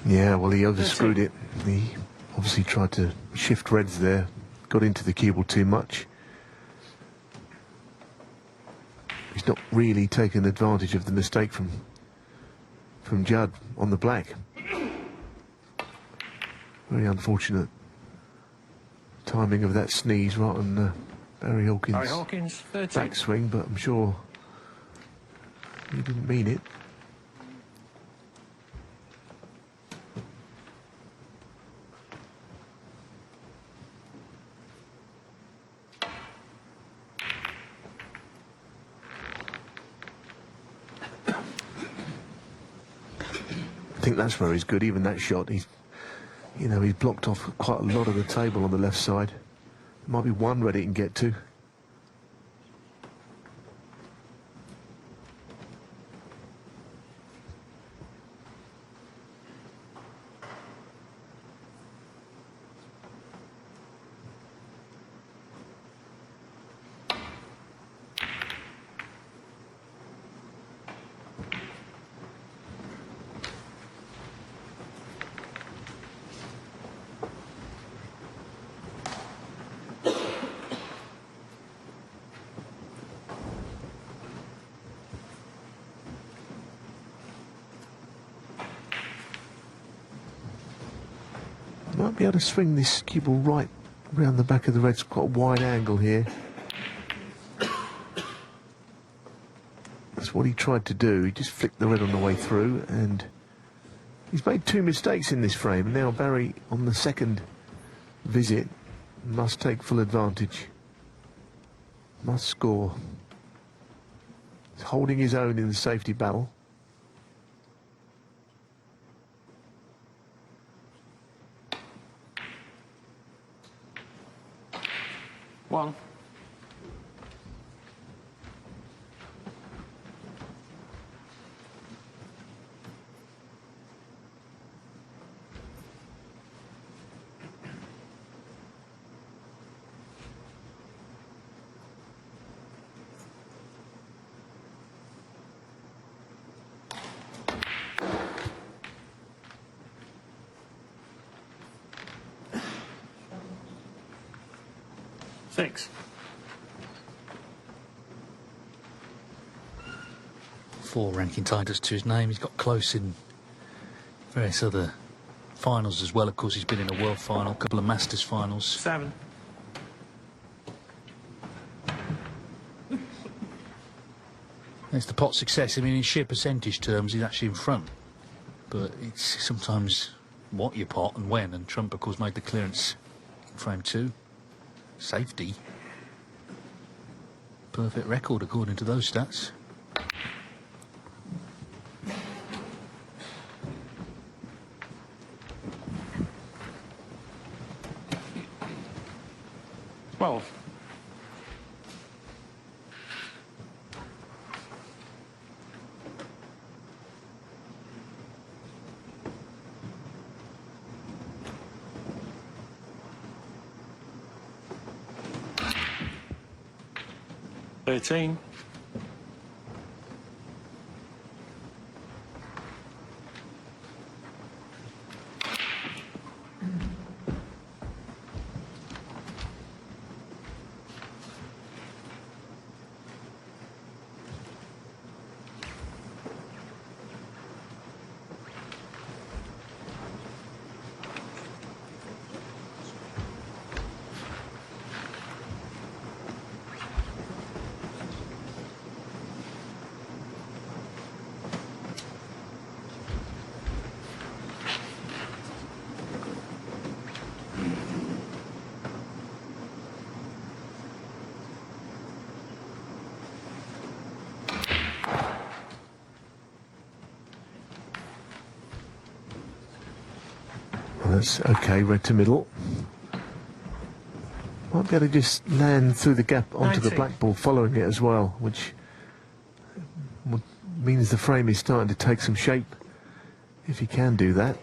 Yeah, well, he overscrewed it. He obviously tried to shift reds there, got into the cue ball too much. He's not really taken advantage of the mistake from Judd on the black. Very unfortunate timing of that sneeze right on Barry Hawkins' backswing, but I'm sure he didn't mean it. I think that's where he's good. Even that shot, he's blocked off quite a lot of the table on the left side. There might be one red he can get to. Might be able to swing this cue ball right round the back of the reds. Quite a wide angle here. That's what he tried to do. He just flicked the red on the way through, and he's made two mistakes in this frame. Now Barry, on the second visit, must take full advantage. Must score. He's holding his own in the safety battle. One. Six. 4 ranking titles to his name. He's got close in various other finals as well. Of course, he's been in a world final, a couple of Masters finals. 7. It's the pot success. I mean, in sheer percentage terms, he's actually in front. But it's sometimes what you pot and when. And Trump, of course, made the clearance in frame 2. Safety. Perfect record according to those stats. Well. 13. That's okay, red to middle. Might be able to just land through the gap onto the 90. black ball following it as well, which means the frame is starting to take some shape, if he can do that.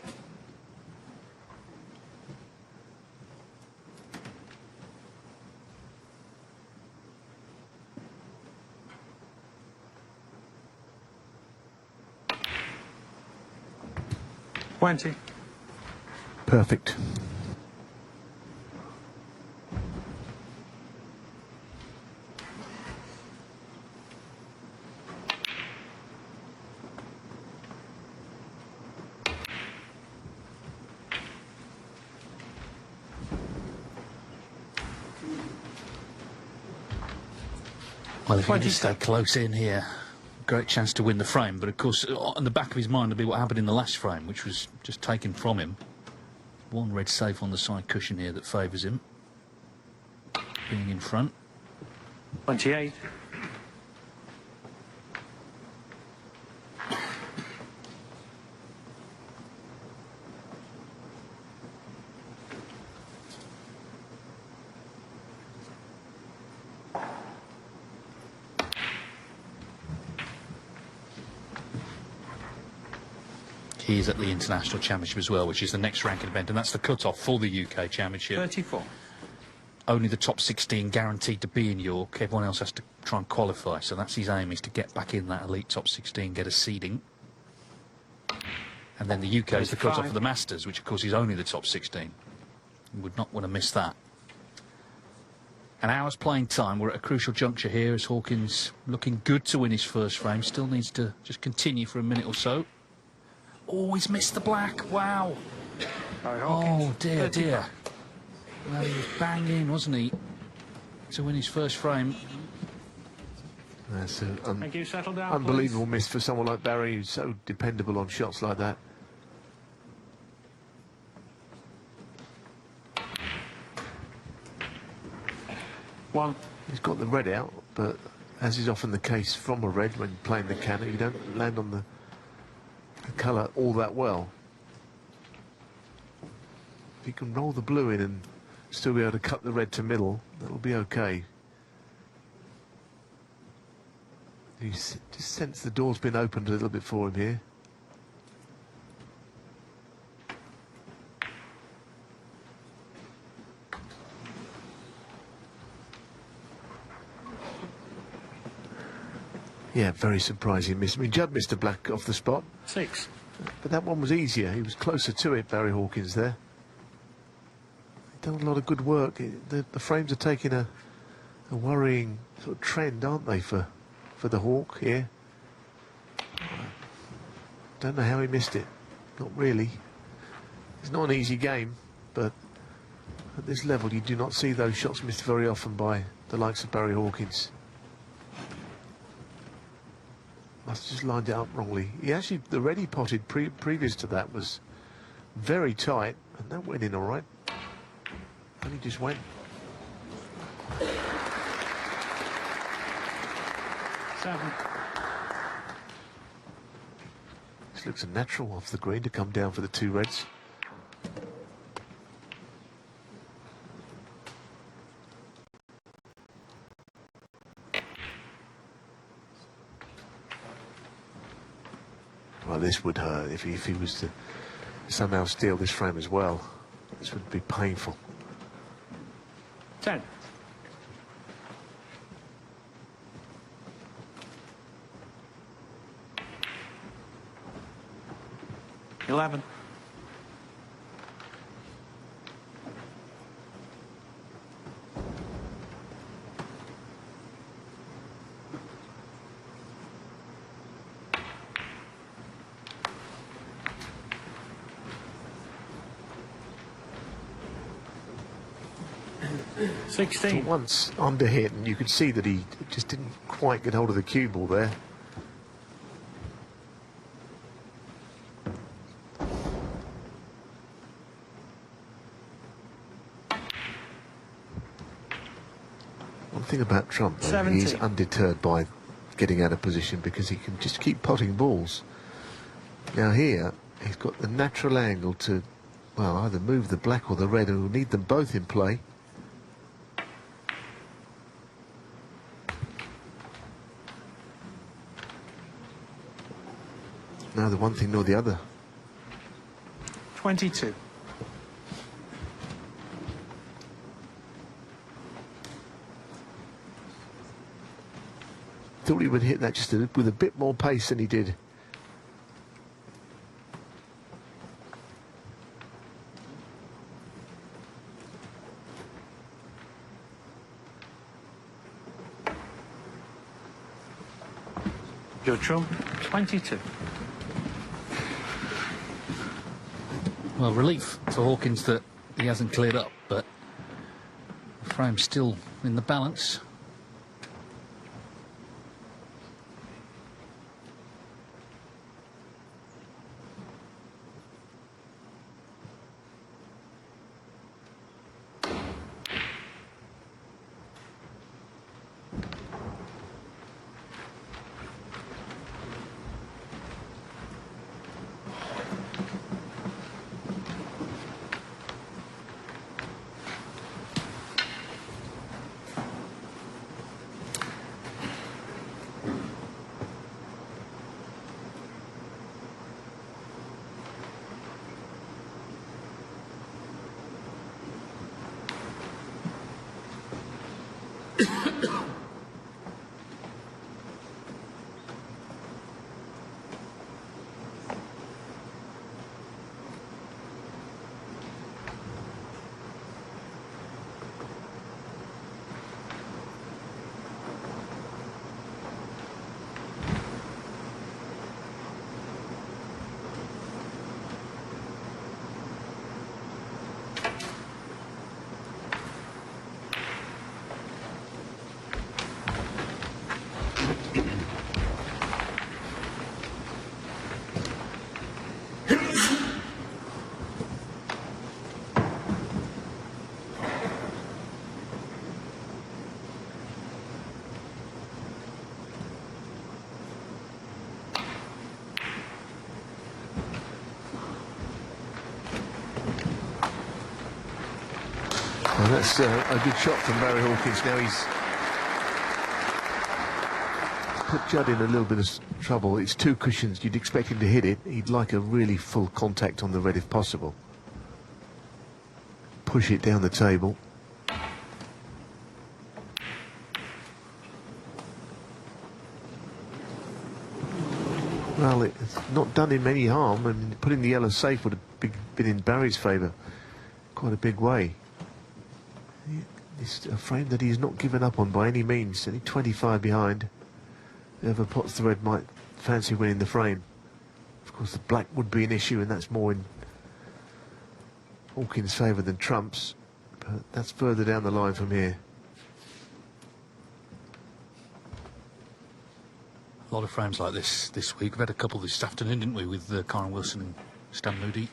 Twenty. Perfect. Well, if he can just stay close in here, great chance to win the frame. But of course, on the back of his mind will be what happened in the last frame, which was just taken from him. One red safe on the side cushion here that favours him, being in front. 28. He is at the International Championship as well, which is the next ranking event, and that's the cut-off for the UK Championship. 34. Only the top 16 guaranteed to be in York. Everyone else has to try and qualify, so that's his aim, is to get back in that elite top 16, get a seeding. And then the UK is the cut-off for the Masters, which of course is only the top 16. You would not want to miss that. An hour's playing time. We're at a crucial juncture here as Hawkins looking good to win his first frame. Still needs to just continue for a minute or so. Oh, he's missed the black. Wow. Oh, dear, dear. Well, he was banging, wasn't he, to win his first frame. That's an Thank you. Settle down, unbelievable miss for someone like Barry, who's so dependable on shots like that. One. He's got the red out, but as is often the case from a red when playing the cannon, you don't land on the colour all that well. If you can roll the blue in and still be able to cut the red to middle, that'll be okay. You just sense the door's been opened a little bit for him here. Yeah, very surprising miss. I mean, Judd missed a black off the spot. 6. But that one was easier. He was closer to it, Barry Hawkins, there. Done a lot of good work. The frames are taking a worrying sort of trend, aren't they, for the Hawk here? Don't know how he missed it. Not really. It's not an easy game, but at this level you do not see those shots missed very often by the likes of Barry Hawkins. Must have just lined it up wrongly. He actually, the red he potted previous to that was very tight, and that went in all right. And he just went. 7. This looks a natural off the green to come down for the two reds. Well, this would hurt if he was to somehow steal this frame as well. This would be painful. 10. $11. 16. Once under hit, and you could see that he just didn't quite get hold of the cue ball there. One thing about Trump, though, he's undeterred by getting out of position because he can just keep potting balls. Now here, he's got the natural angle to well, either move the black or the red, and we'll need them both in play. Neither one thing nor the other. 22. Thought he would hit that just with a bit more pace than he did. Your trump, 22. Well, relief for Hawkins that he hasn't cleared up, but the frame's still in the balance. Well, that's a good shot from Barry Hawkins. Now he's put Judd in a little bit of trouble. It's two cushions. You'd expect him to hit it. He'd like a really full contact on the red if possible. Push it down the table. Well, it's not done him any harm, and putting the yellow safe would have been in Barry's favour quite a big way. It's a frame that he's not given up on by any means. Only 25 behind. Whoever pots the red might fancy winning the frame. Of course, the black would be an issue, and that's more in Hawkins' favour than Trump's. But that's further down the line from here. A lot of frames like this week. We've had a couple this afternoon, didn't we, with Karen Wilson and Stan Moody.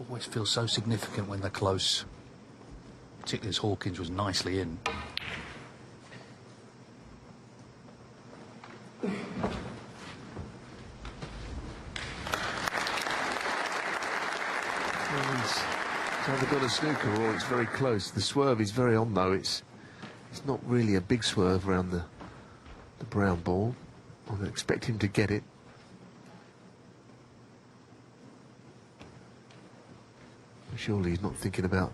Always feels so significant when they're close, particularly as Hawkins was nicely in. Well, it's either got a snooker or it's very close. The swerve is very on, though. It's not really a big swerve around the brown ball. I would expect him to get it. Surely he's not thinking about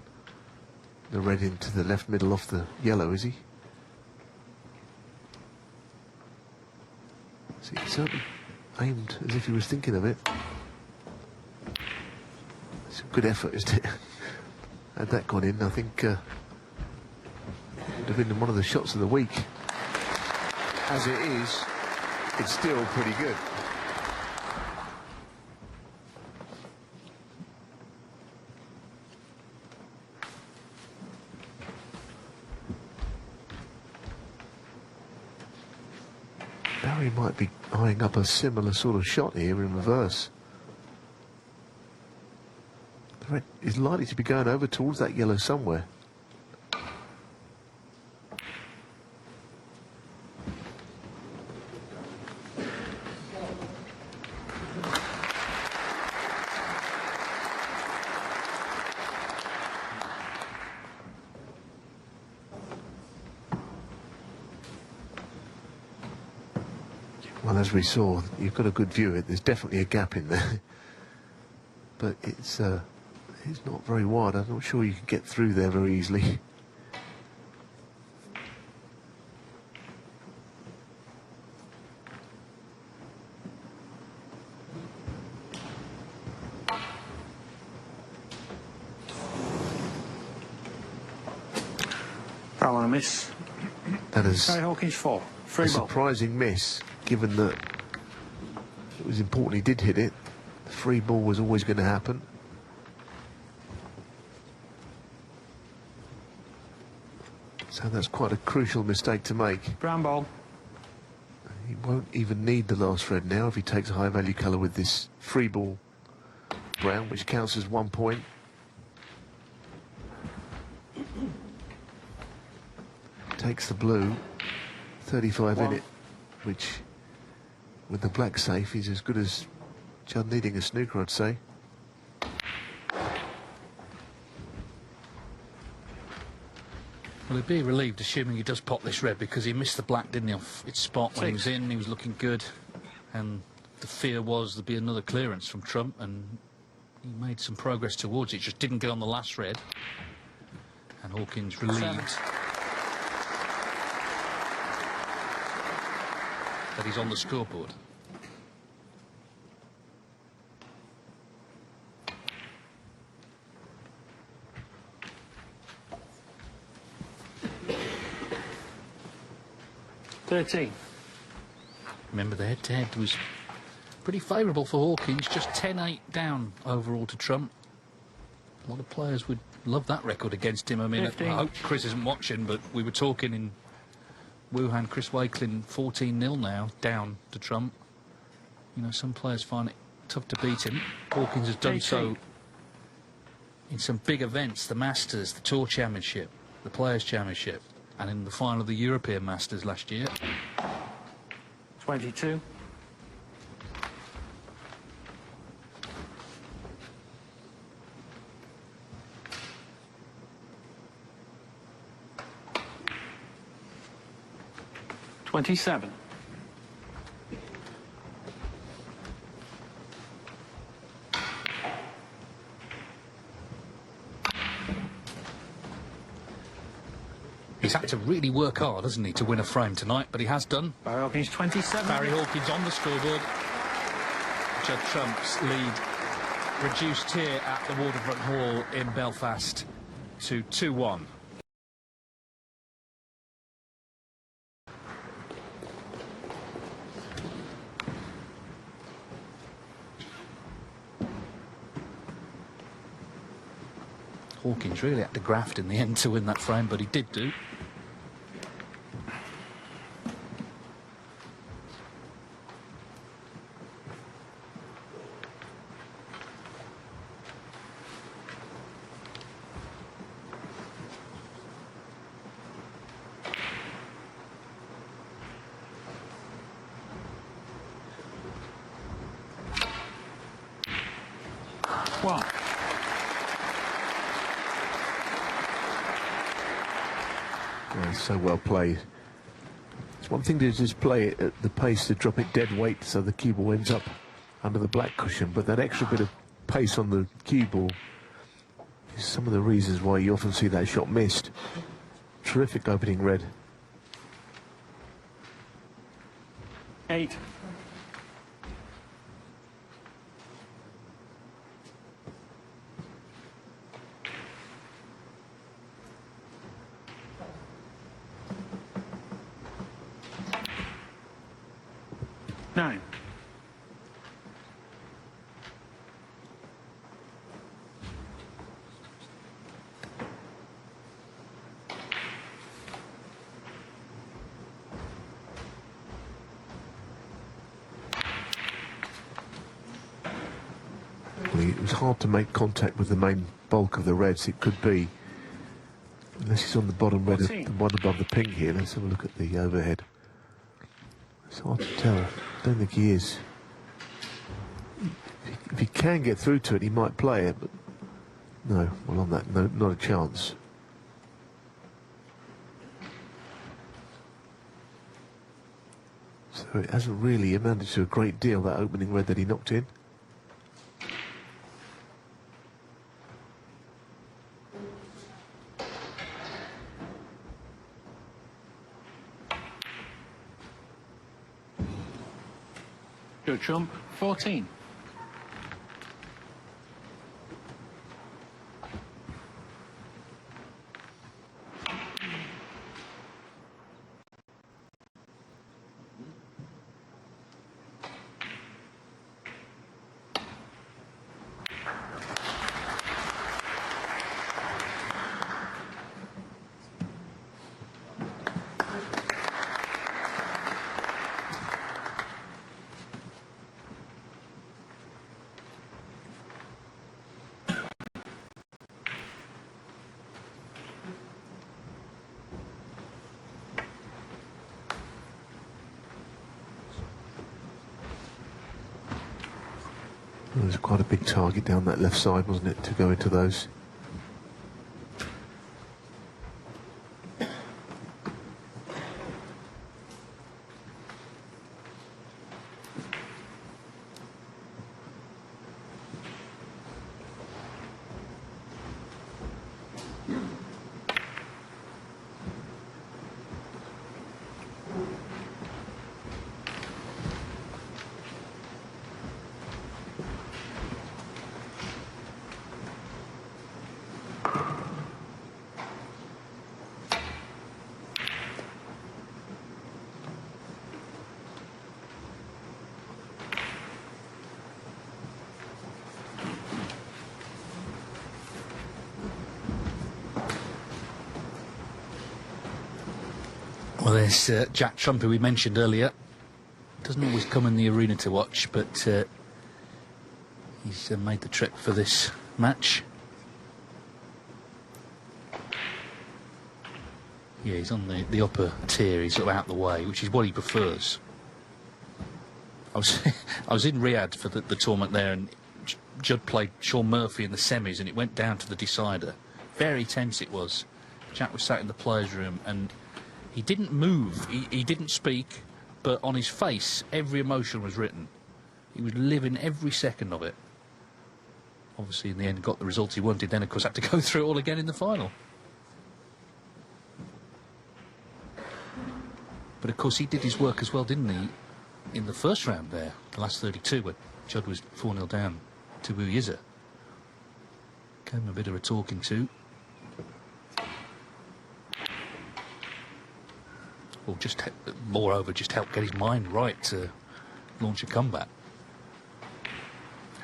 the red into the left middle off the yellow, is he? See, he certainly aimed as if he was thinking of it. It's a good effort, isn't it? Had that gone in, I think it would have been one of the shots of the week. As it is, it's still pretty good. Barry might be eyeing up a similar sort of shot here in reverse. The red is likely to be going over towards that yellow somewhere. Well, as we saw, you've got a good view of it. There's definitely a gap in there. But it's not very wide. I'm not sure you can get through there very easily. Foul and a miss. That is Barry Hawkins 4. a Free ball. surprising miss, given that it was important he did hit it. The free ball was always going to happen. So that's quite a crucial mistake to make. Brown ball. He won't even need the last red now if he takes a high value colour with this free ball brown, which counts as 1 point. Takes the blue, 35 in it, which with the black safe is as good as Judd needing a snooker, I'd say. Well, he'd be relieved, assuming he does pop this red, because he missed the black, didn't he, off its spot when he was in. He was looking good, and the fear was there'd be another clearance from Trump, and he made some progress towards it. Just didn't get on the last red, and Hawkins relieved that he's on the scoreboard. Remember, the head-to-head was pretty favourable for Hawkins, just 10-8 down overall to Trump. A lot of players would love that record against him. I mean, 15. I hope Chris isn't watching, but we were talking in Wuhan, Chris Wakelin 14-0 now, down to Trump. You know, some players find it tough to beat him. Hawkins has done so in some big events, the Masters, the Tour Championship, the Players' Championship, and in the final of the European Masters last year. 22. $27. He's had to really work hard, hasn't he, to win a frame tonight, but he has done. Barry Hawkins 27. Barry Hawkins on the scoreboard. Judd Trump's lead reduced here at the Waterfront Hall in Belfast to 2-1. Hawkins really had to graft in the end to win that frame, but he did do. One. Oh, it's so well played. It's one thing to just play it at the pace to drop it dead weight so the cue ball ends up under the black cushion, but that extra bit of pace on the cue ball is some of the reasons why you often see that shot missed. Terrific opening red. 8. Nine. It was hard to make contact with the main bulk of the reds. It could be, unless he's on the bottom red, the one above the pink here. Let's have a look at the overhead. It's hard to tell. I don't think he is. If he can get through to it, he might play it, but no. Well, on that, no, not a chance. So it hasn't really amounted to a great deal, that opening red that he knocked in. Good trump, 14. Well, there's quite a big target down that left side, wasn't it, to go into those? Well, there's Jack Trump, who we mentioned earlier. Doesn't always come in the arena to watch, but he's made the trip for this match. Yeah, he's on the upper tier. He's sort of out the way, which is what he prefers. I was in Riyadh for the tournament there, and Judd played Sean Murphy in the semis, and it went down to the decider. Very tense it was. Jack was sat in the players' room, and he didn't move, he didn't speak, but on his face, every emotion was written. He was living every second of it. Obviously, in the end, got the result he wanted, then, of course, had to go through it all again in the final. But, of course, he did his work as well, didn't he, in the first round there, the last 32, where Judd was 4-0 down to Wu Yiza. Gave him a bit of a talking to. Well, moreover, just help get his mind right to launch a comeback.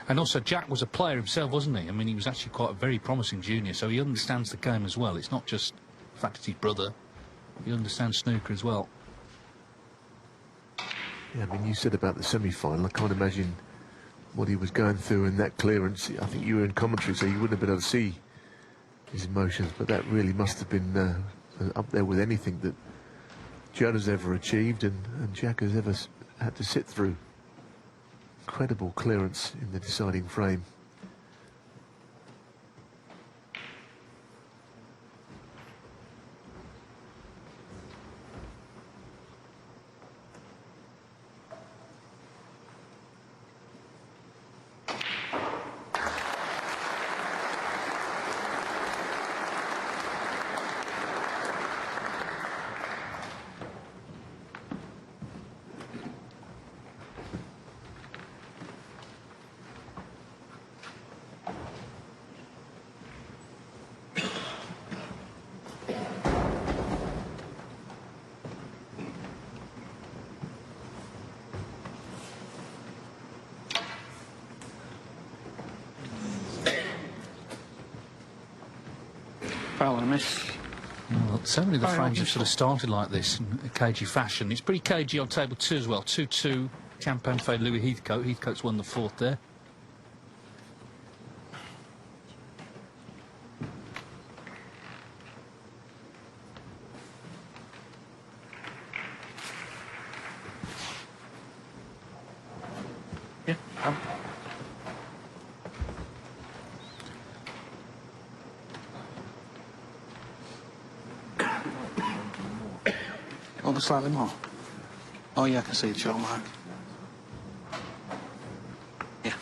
And also, Jack was a player himself, wasn't he? I mean, he was actually quite a very promising junior, so he understands the game as well. It's not just the fact it's his brother. He understands snooker as well. Yeah, I mean, you said about the semi-final, I can't imagine what he was going through in that clearance. I think you were in commentary, so you wouldn't have been able to see his emotions, but that really must have been up there with anything that Judd has ever achieved and Jack has ever had to sit through. Incredible clearance in the deciding frame. Foul and a miss. Well, so many of the Very frames have obvious. sort of started like this in a cagey fashion. It's pretty cagey on table 2 as well. 2-2, campaign favourite Louis Heathcote. Heathcote's won the fourth there. Yeah. Over slightly more. Oh, yeah, I can see the chalk mark. Yeah.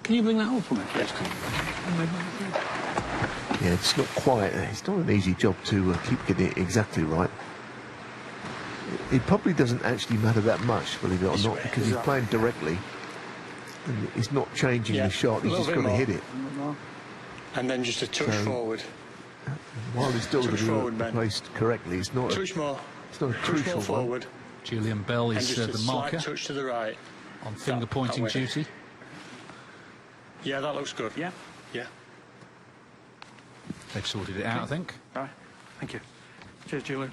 Can you bring that up for me, please? Yeah, it's not quite. It's not an easy job to keep getting it exactly right. It probably doesn't actually matter that much, believe it or not, because he's playing directly. And he's not changing the shot, he's just going to hit it. And then just a touch forward. While he's still Touch forward, be Ben. placed correctly, it's not Touch more. it's not a Touch crucial more one. forward. Julian Bell And is just a the slight marker touch to the right. on finger pointing way. duty. Yeah, that looks good. Yeah. Yeah. They've sorted it out, I think. All right. Thank you. Cheers, Julian.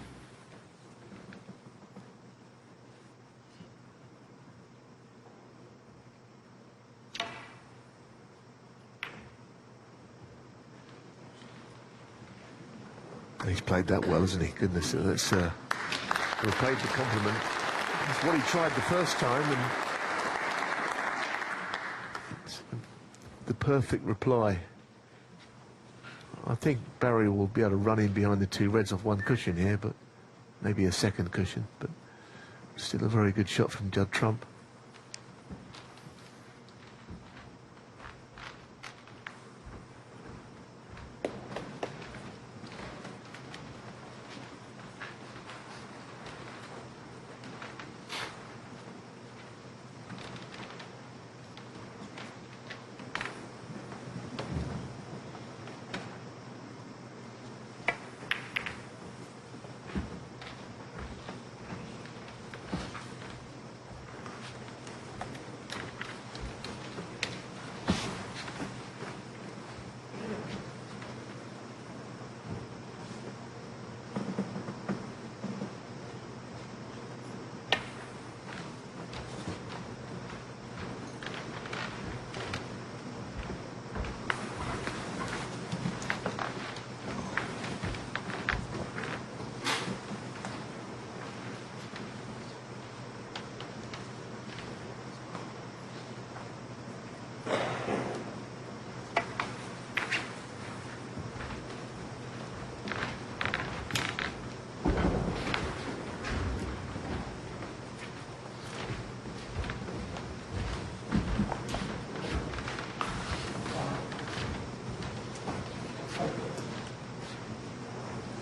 He's played that well, hasn't he? Goodness, that's repaid the compliment. It's what he tried the first time, and it's the perfect reply. I think Barry will be able to run in behind the two reds off one cushion here, but maybe a second cushion, but still a very good shot from Judd Trump.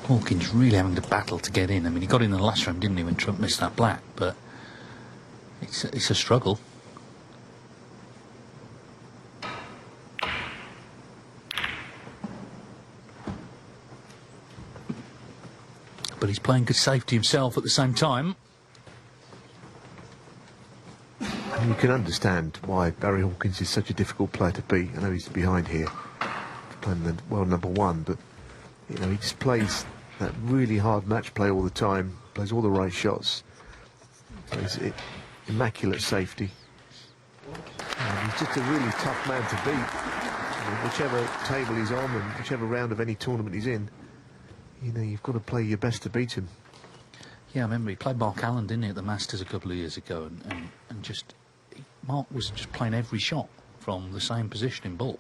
Hawkins really having to battle to get in. I mean, he got in the last round, didn't he, when Trump missed that black, but it's a struggle. But he's playing good safety himself at the same time. And you can understand why Barry Hawkins is such a difficult player to beat. I know he's behind here, playing the world number one, but you know, he just plays that really hard match play all the time, plays all the right shots, plays it, immaculate safety. And he's just a really tough man to beat. I mean, whichever table he's on and whichever round of any tournament he's in, you know, you've got to play your best to beat him. Yeah, I remember he played Mark Allen, didn't he, at the Masters a couple of years ago, and just Mark was just playing every shot from the same position in ball.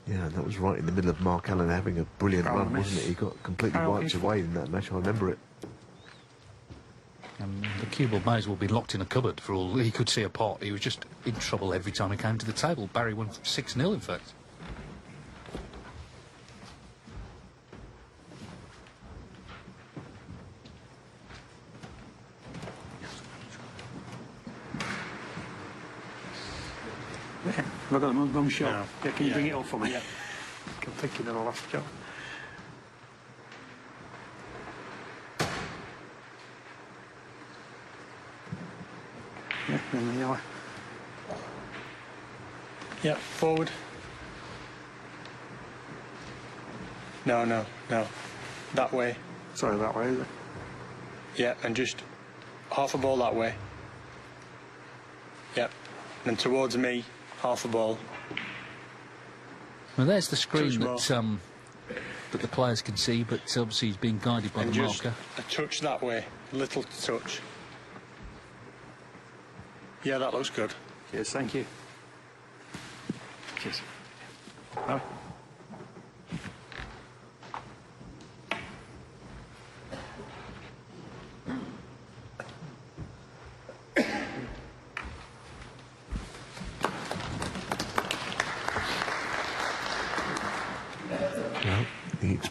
Yeah, and that was right in the middle of Mark Allen having a brilliant run, wasn't it? He got completely wiped away in that match, I remember it. And the cue ball may as well be locked in a cupboard for all he could see a pot. He was just in trouble every time he came to the table. Barry won 6-0, in fact. Have I got the wrong shot? No. Yeah, can you bring it up for me? Yeah. I'm thinking of the last shot. Yeah, in the yellow. Yeah, forward. No, no, no. That way. Sorry, that way, is it? Yeah, and just half a ball that way. Yep. And towards me, half a ball. Well, there's the screen Touch that the players can see, but obviously he's being guided by And the just marker. a touch that way. Little touch. Yeah, that looks good. Cheers, thank you. Cheers. No.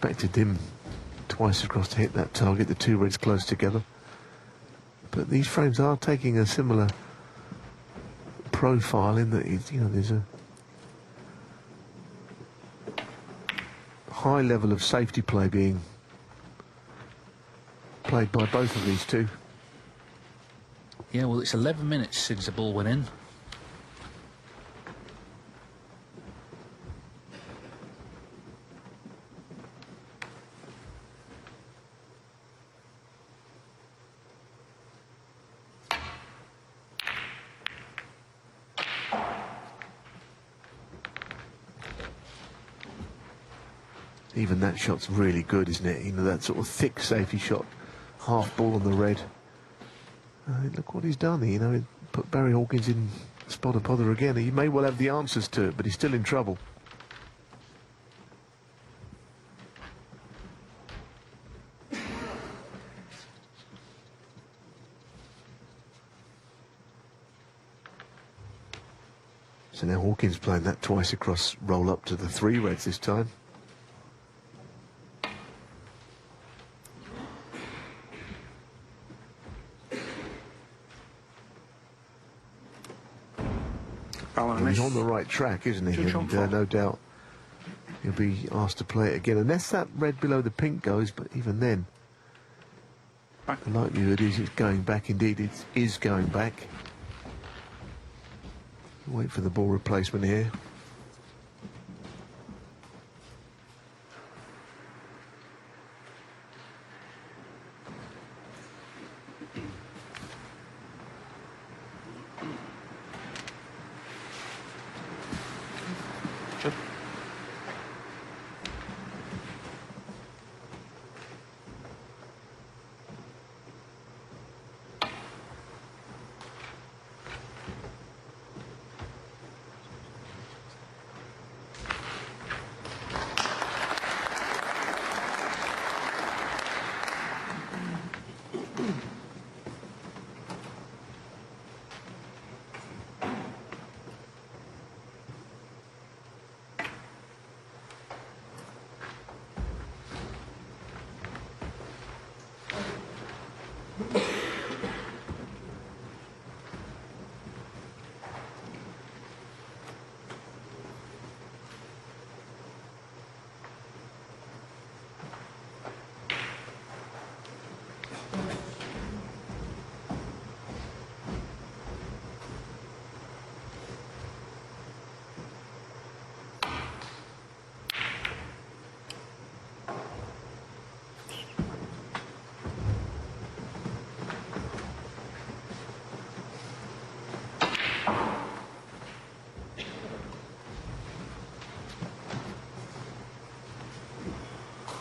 expected him twice across to hit that target, the two reds close together. But these frames are taking a similar profile in that, you know, there's a high level of safety play being played by both of these two. Yeah, well, it's 11 minutes since the ball went in. Even that shot's really good, isn't it? You know, that sort of thick safety shot, half ball on the red. Look what he's done. You know, he put Barry Hawkins in spot and pother again. He may well have the answers to it, but he's still in trouble. So now Hawkins playing that twice across, roll up to the three reds this time. Well, he's on the right track, isn't he? And no doubt he'll be asked to play it again. Unless that red below the pink goes, but even then, the likelihood is it's going back. Indeed, it is going back. Wait for the ball replacement here. Judd.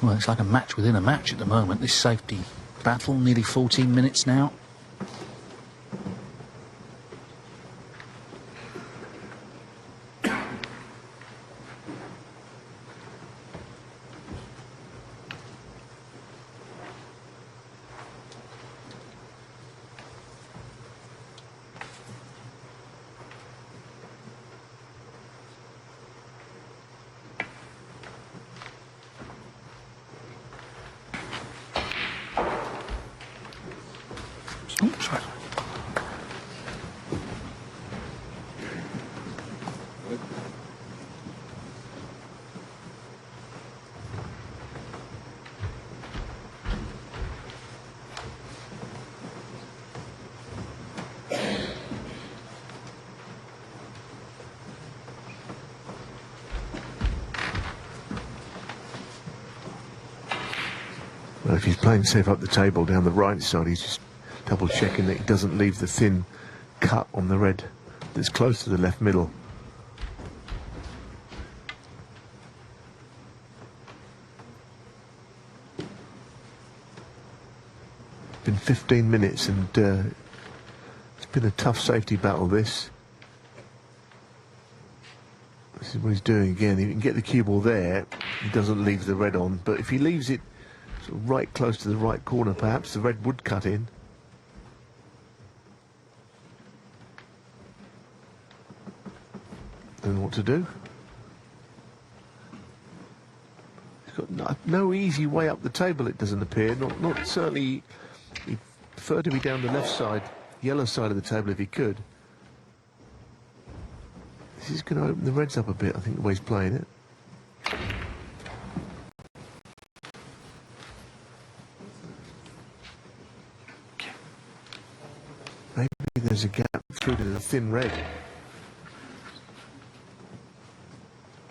Well, it's like a match within a match at the moment, this safety battle, nearly 14 minutes now. Oh, sorry. Well, if he's playing safe up the table down the right side, he's just double checking that he doesn't leave the thin cut on the red that's close to the left middle. Been 15 minutes and it's been a tough safety battle, this. This is what he's doing again. He can get the cue ball there, he doesn't leave the red on, but if he leaves it sort of right close to the right corner, perhaps the red would cut in. And what to do? He's got no easy way up the table, it doesn't appear. Not certainly. He'd prefer to be down the left side, yellow side of the table if he could. This is going to open the reds up a bit, I think, the way he's playing it. Maybe there's a gap through to the thin red.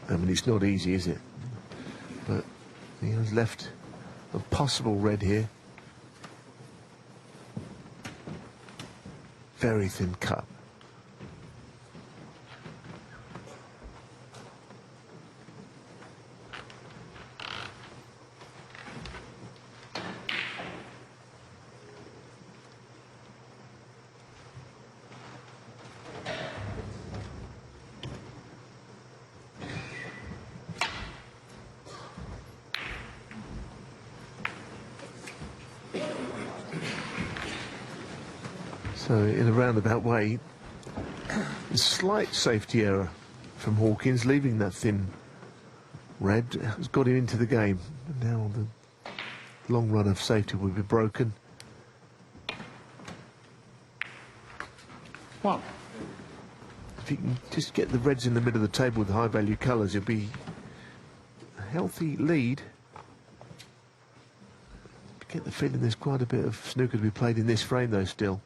I mean, it's not easy, is it? But he has left a possible red here. Very thin cut. So in a roundabout way, a slight safety error from Hawkins, leaving that thin red has got him into the game. Now the long run of safety will be broken. One. If you can just get the reds in the middle of the table with high value colours, it'll be a healthy lead. Get the feeling there's quite a bit of snooker to be played in this frame though still.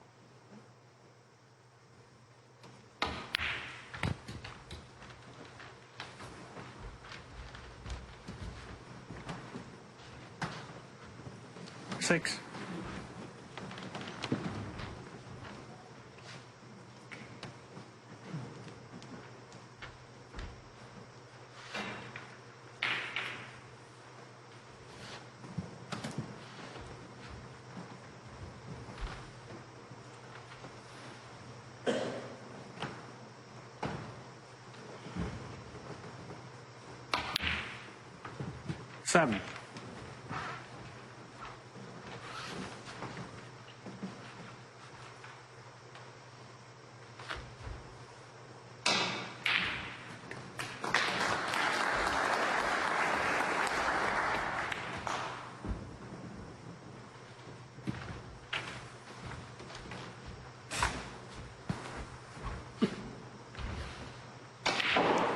Six. Seven.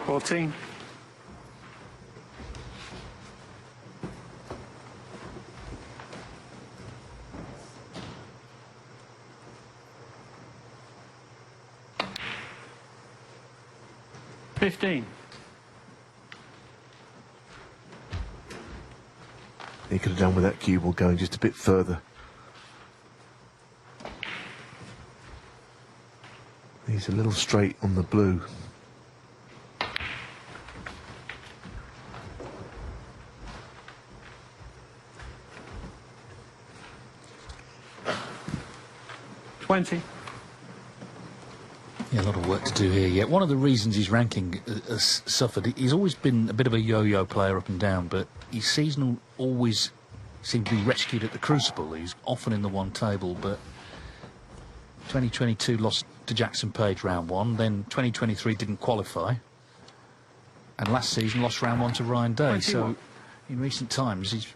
Fourteen. 15. He could have done with that cue ball going just a bit further. He's a little straight on the blue. Yeah, a lot of work to do here yet. One of the reasons his ranking has suffered, he's always been a bit of a yo-yo player up and down, but his seasonal always seemed to be rescued at the Crucible. He's often in the one table, but 2022 lost to Jackson Page round one, then 2023 didn't qualify, and last season lost round one to Ryan Day. 21. So in recent times he's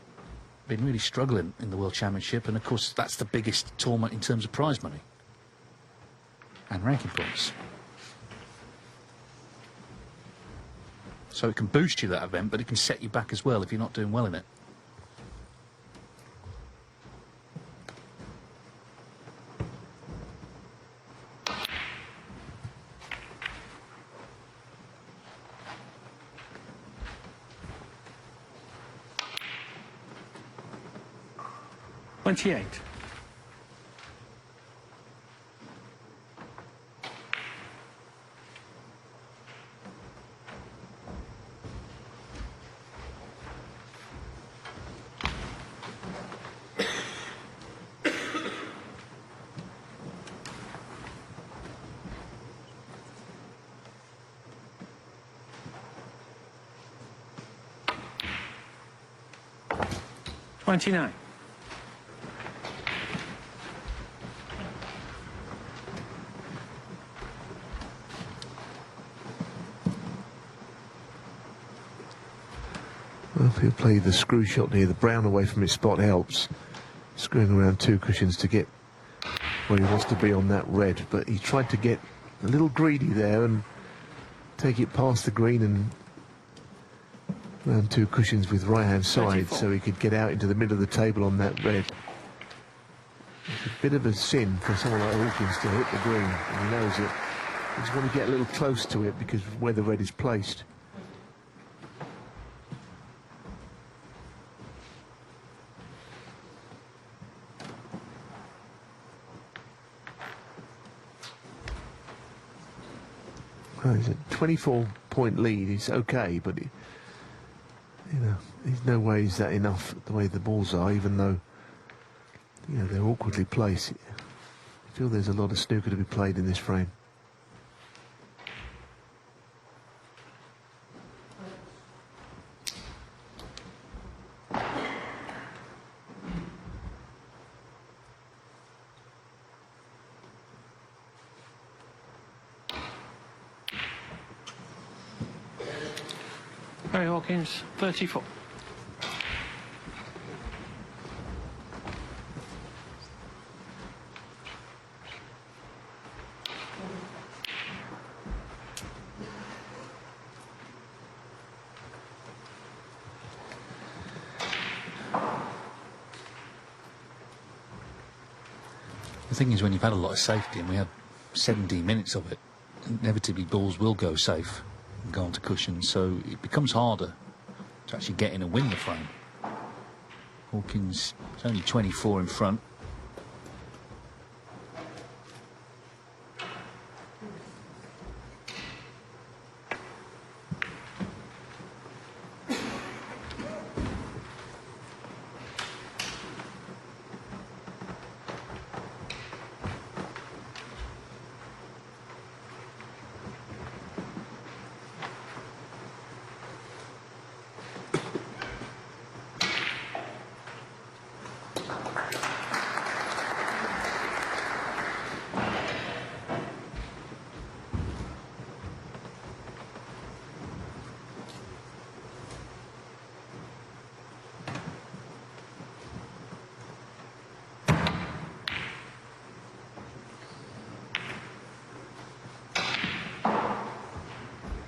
been really struggling in the World Championship, and of course that's the biggest tournament in terms of prize money and ranking points. So it can boost you, that event, but it can set you back as well if you're not doing well in it. $28. 29. Well, he'll play the screw shot near the brown away from his spot helps. Screwing around 2 cushions to get where he wants to be on that red, but he tried to get a little greedy there and take it past the green and around 2 cushions with right hand side, so he could get out into the middle of the table on that red. It's a bit of a sin for someone like Hawkins to hit the green, and he knows it. He just want to get a little close to it because of where the red is placed. Well, he's a 24-point lead. It's okay, but you know, there's no way is that enough the way the balls are, even though, you know, they're awkwardly placed. I feel there's a lot of snooker to be played in this frame. Barry Hawkins, 34. The thing is, when you've had a lot of safety, and we had 17 minutes of it, inevitably balls will go safe and go onto cushions, so it becomes harder to actually get in and win the frame. Hawkins is only 24 in front.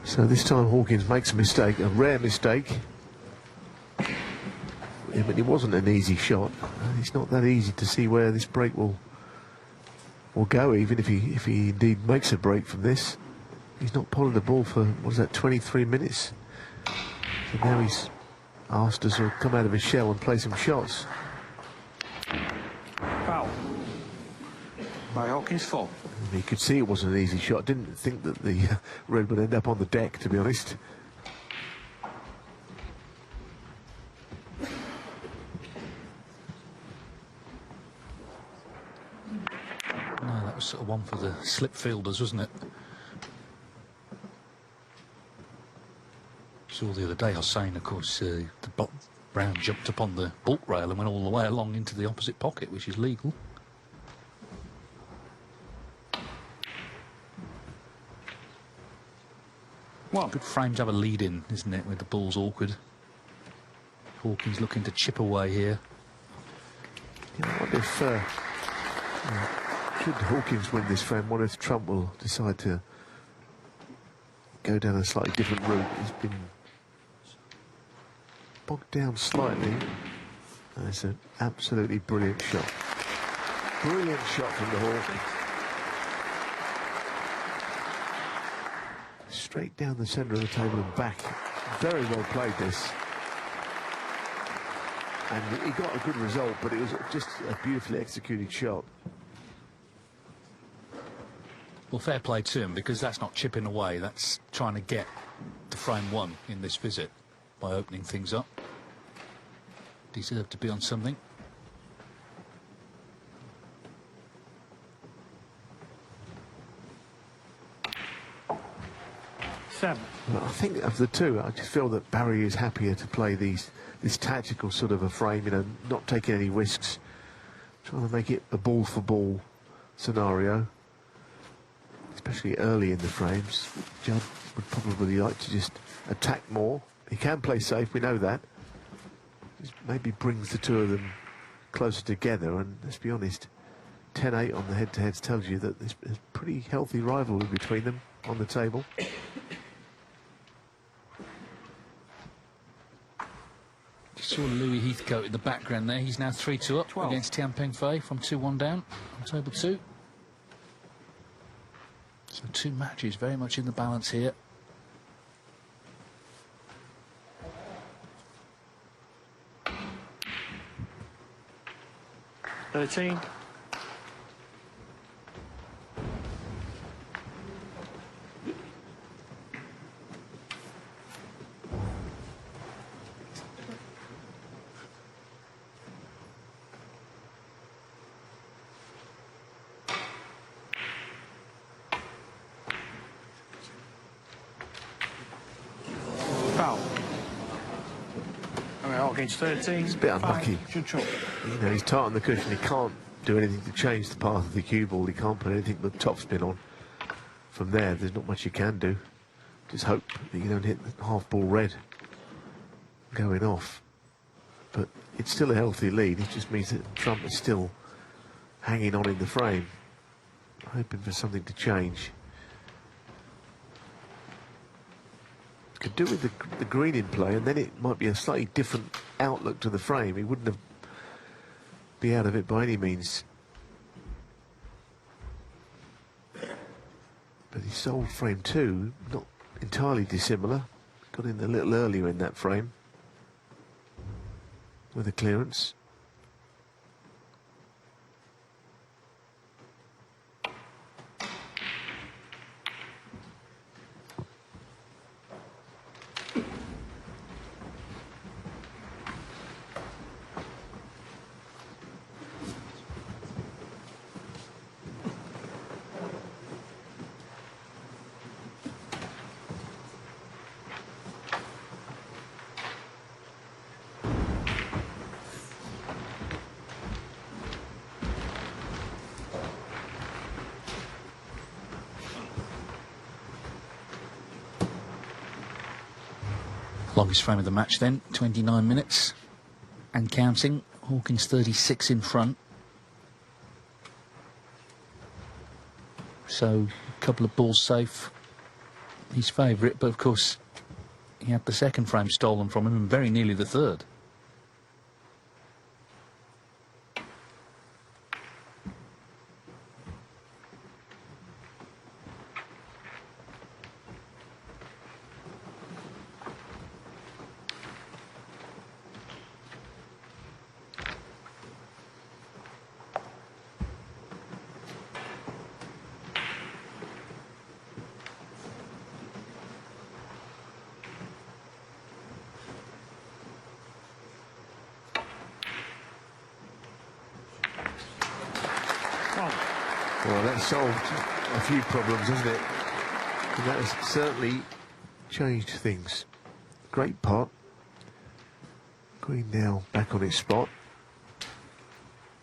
So this time Hawkins makes a mistake, a rare mistake. Yeah, but it wasn't an easy shot. It's not that easy to see where this break will go, even if he indeed makes a break from this. He's not potted the ball for, what is that, 23 minutes. So now he's asked to sort of come out of his shell and play some shots. Foul. Barry Hawkins, 4. You could see it wasn't an easy shot. Didn't think that the red would end up on the deck, to be honest. No, that was sort of one for the slip fielders, wasn't it? Saw the other day, I was saying, of course, the Brown jumped up on the bulk rail and went all the way along into the opposite pocket, which is legal. Well, good frame to have a lead in, isn't it, with the ball's awkward. Hawkins looking to chip away here. Yeah, I wonder if should Hawkins win this frame, what if Trump will decide to go down a slightly different route? He's been bogged down slightly. That's an absolutely brilliant shot. Brilliant shot from the Hawk. Straight down the centre of the table and back. Very well played, this. And he got a good result, but it was just a beautifully executed shot. Well, fair play to him, because that's not chipping away. That's trying to get to frame 1 in this visit by opening things up. Deserved to be on something. Well, I think of the two, I just feel that Barry is happier to play this tactical sort of a frame, you know, not taking any risks, trying to make it a ball-for-ball scenario, especially early in the frames. Judd would probably like to just attack more. He can play safe, we know that. Just maybe brings the two of them closer together, and let's be honest, 10-8 on the head-to-heads tells you that there's a pretty healthy rivalry between them on the table. Just saw Louis Heathcote in the background there. He's now 3-2 up 12. against Tian Pengfei from 2-1 down on table 2. So 2 matches very much in the balance here. $13. Foul. Okay, Hawkins, 13. It's a bit unlucky. Judd Trump. You know, he's tight on the cushion. He can't do anything to change the path of the cue ball. He can't put anything but topspin on. From there, there's not much you can do. Just hope that you don't hit the half ball red going off. But it's still a healthy lead. It just means that Trump is still hanging on in the frame, hoping for something to change. Could do with the green in play, and then it might be a slightly different outlook to the frame. He wouldn't have be out of it by any means. But he sold frame 2, not entirely dissimilar. Got in a little earlier in that frame with a clearance. Longest frame of the match then, 29 minutes and counting. Hawkins 36 in front. So a couple of balls safe. His favourite, but of course he had the second frame stolen from him and very nearly the third. Well, that solved a few problems, hasn't it? And that has certainly changed things. Great pot. Green now back on its spot.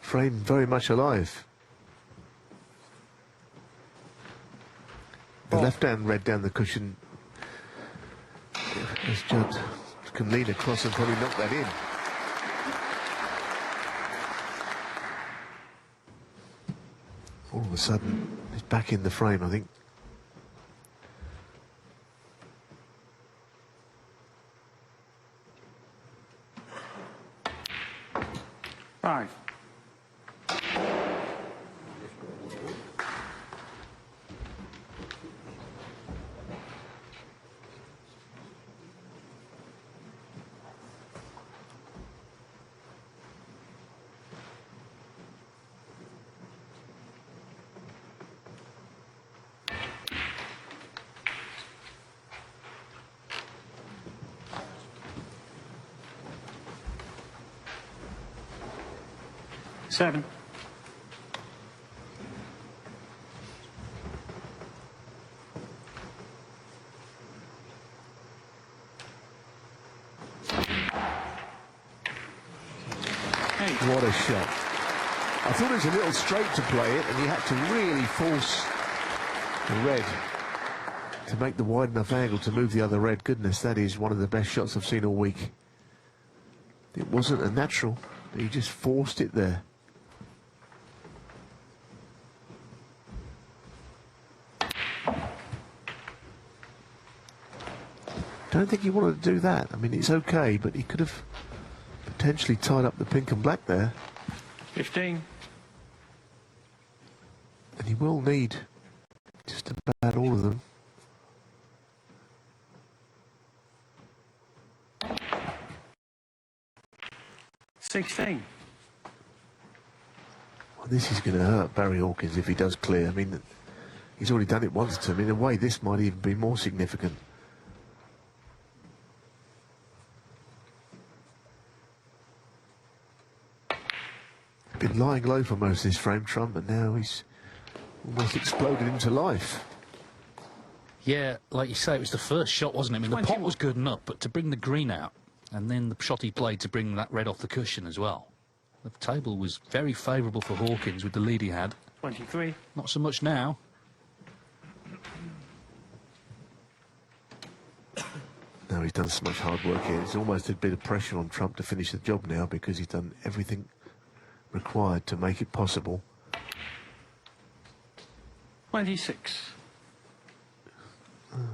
Frame very much alive. The left-hand red down the cushion. As Judd can lean across and probably knock that in. All of a sudden, he's back in the frame, I think. Five. Seven. Eight. What a shot. I thought it was a little straight to play it, and he had to really force the red to make the wide enough angle to move the other red. Goodness, that is one of the best shots I've seen all week. It wasn't a natural. He just forced it there. Don't think he wanted to do that. I mean, it's okay, but he could have potentially tied up the pink and black there. 15. And he will need just about all of them. $16. Well, this is going to hurt Barry Hawkins if he does clear. I mean, he's already done it once to him. In a way, this might even be more significant. Been lying low for most of this frame, Trump, and now he's almost exploded into life. Yeah, like you say, it was the first shot, wasn't it? I mean, the pot was good enough, but to bring the green out, and then the shot he played to bring that red off the cushion as well. The table was very favourable for Hawkins with the lead he had. 23. Not so much now. Now he's done so much hard work here. There's almost a bit of pressure on Trump to finish the job now because he's done everything required to make it possible. 26.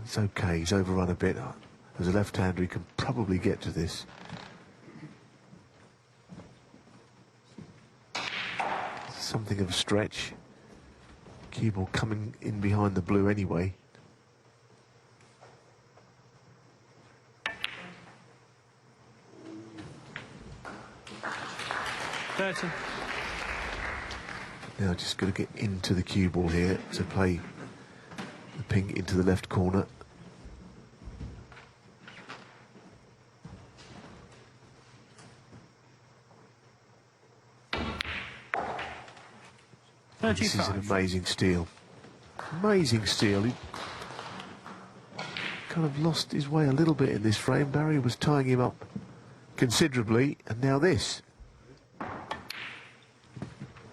It's okay, he's overrun a bit. As a left-hander, he can probably get to this. Something of a stretch. Cue ball coming in behind the blue anyway. Now just got to get into the cue ball here to play the pink into the left corner. This is an amazing steal. Amazing steal. He kind of lost his way a little bit in this frame. Barry was tying him up considerably, and now this.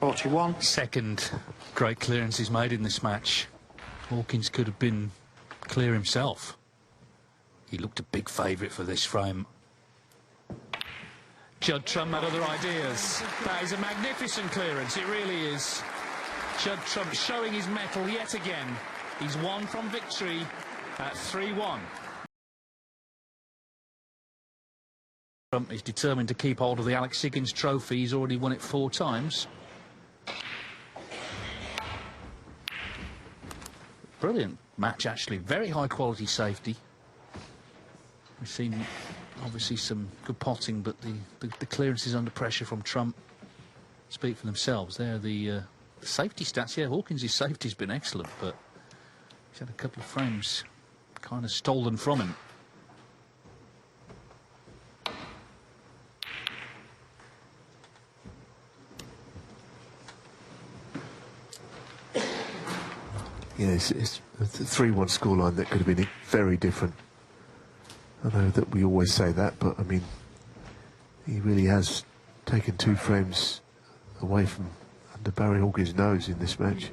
41. Second great clearance he's made in this match. Hawkins could have been clear himself. He looked a big favourite for this frame. Judd Trump had other ideas. That is a magnificent clearance, it really is. Judd Trump showing his mettle yet again. He's won from victory at 3-1. Trump is determined to keep hold of the Alex Higgins trophy. He's already won it 4 times. Brilliant match, actually. Very high quality safety. We've seen obviously some good potting, but the clearances under pressure from Trump speak for themselves. There, the safety stats. Yeah, Hawkins' safety's been excellent, but he's had a couple of frames kind of stolen from him. Yeah, it's a 3-1 scoreline that could have been very different. I know that we always say that, but I mean, he really has taken 2 frames away from under Barry Hawkins' nose in this match.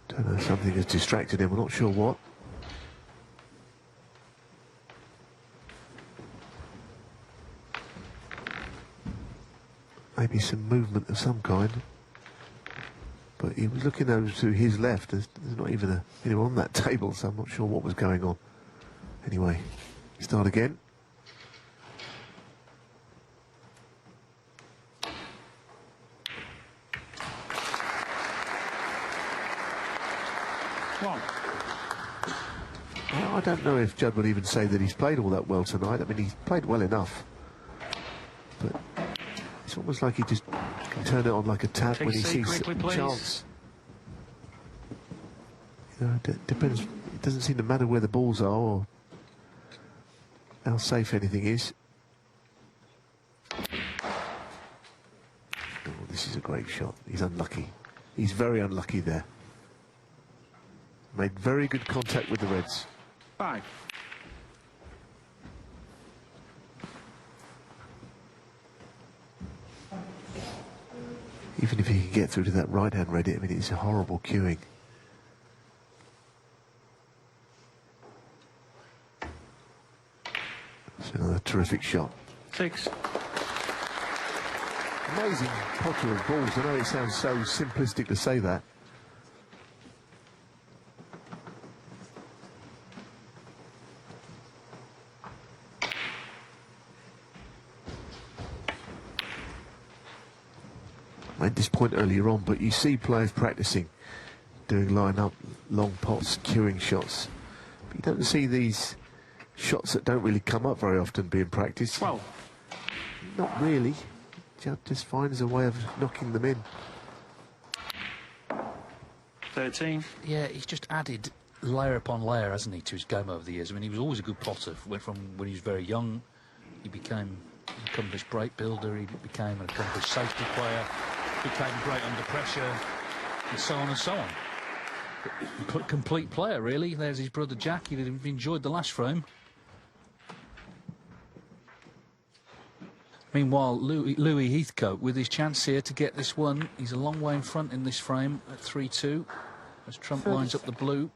Don't know, something has distracted him, we're not sure what. Maybe some movement of some kind. But he was looking over to his left. There's not even anyone on that table, so I'm not sure what was going on. Anyway, start again. I don't know if Judd would even say that he's played all that well tonight. I mean, he's played well enough. But it's almost like he just can turn it on like a tap when he sees a chance. You know, it depends. It doesn't seem to matter where the balls are or how safe anything is. Oh, this is a great shot. He's unlucky. He's very unlucky there. Made very good contact with the Reds. 5. Even if he can get through to that right-hand red, I mean, it's a horrible cueing. It's another terrific shot. 6. Amazing potter of balls. I know it sounds so simplistic to say that. I made this point earlier on, but you see players practicing, doing line-up, long pots, cueing shots. But you don't see these shots that don't really come up very often being practiced. 12. Not really. Judd just finds a way of knocking them in. 13. Yeah, he's just added layer upon layer, hasn't he, to his game over the years. I mean, he was always a good potter. Went from when he was very young, he became an accomplished break builder, he became an accomplished safety player, became great under pressure, and so on and so on. Complete player, really. There's his brother Jack. He enjoyed the last frame. Meanwhile, Louis Heathcote with his chance here to get this one. He's a long way in front in this frame at 3-2 as Trump lines up the blue.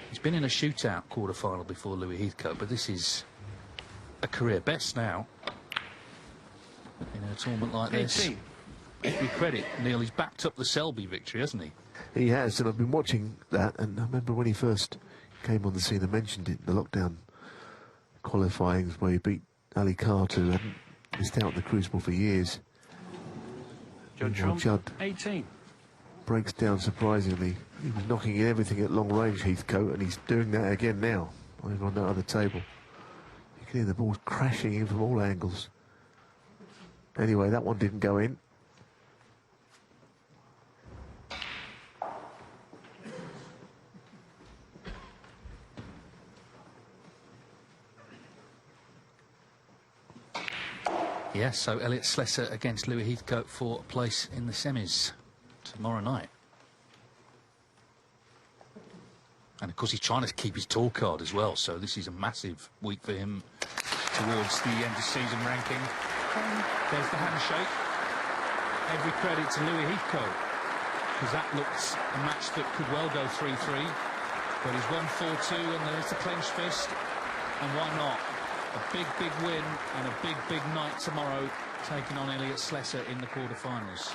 He's been in a shootout quarter-final before, Louis Heathcote, but this is a career best now in a tournament like this. 18. Every credit, Neil, he's backed up the Selby victory, hasn't he? He has, and I've been watching that, and I remember when he first came on the scene, I mentioned it, the lockdown qualifying where he beat Ali Carter, who hadn't missed out on the Crucible for years. Judd 18. breaks down surprisingly. He was knocking in everything at long range, Heathcote, and he's doing that again now, over on that other table. You can hear the balls crashing in from all angles. Anyway, that one didn't go in. Yes, so Elliot Slesser against Louis Heathcote for a place in the semis tomorrow night. And of course he's trying to keep his tour card as well, so this is a massive week for him towards the end of season ranking. There's the handshake. Every credit to Louis Heathcote, because that looks a match that could well go 3-3. But he's won 4-2 and there's the clenched fist. And why not? A big, big win and a big, big night tomorrow, taking on Elliot Slesser in the quarterfinals.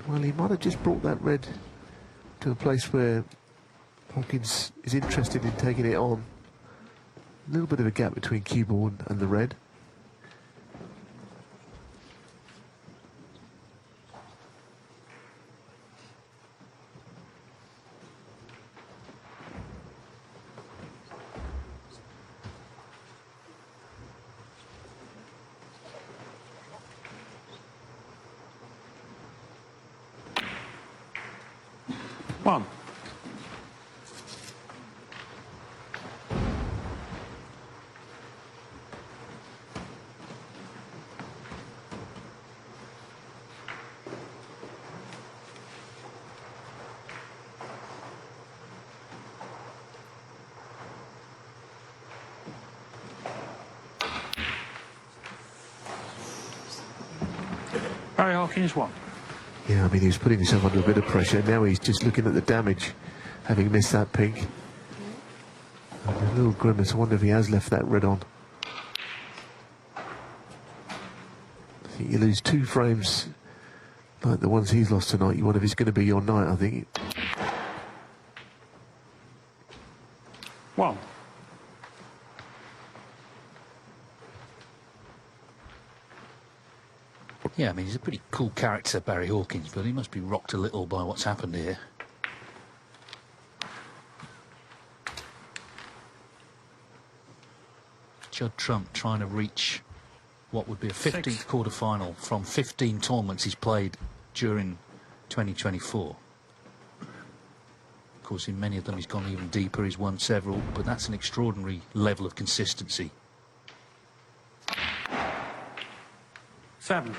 Well, he might have just brought that red to a place where Hawkins is interested in taking it on. A little bit of a gap between cue ball and the red. One. Barry Hawkins 1. Yeah, I mean, he was putting himself under a bit of pressure. Now he's just looking at the damage, having missed that pink. And a little grimace. I wonder if he has left that red on. I think you lose 2 frames like the ones he's lost tonight. You wonder if it's going to be your night, I think. 1. Yeah, I mean, he's a pretty cool character, Barry Hawkins, but he must be rocked a little by what's happened here. Judd Trump trying to reach what would be a 15th quarter-final from 15 tournaments he's played during 2024. Of course, in many of them he's gone even deeper, he's won several, but that's an extraordinary level of consistency. 7.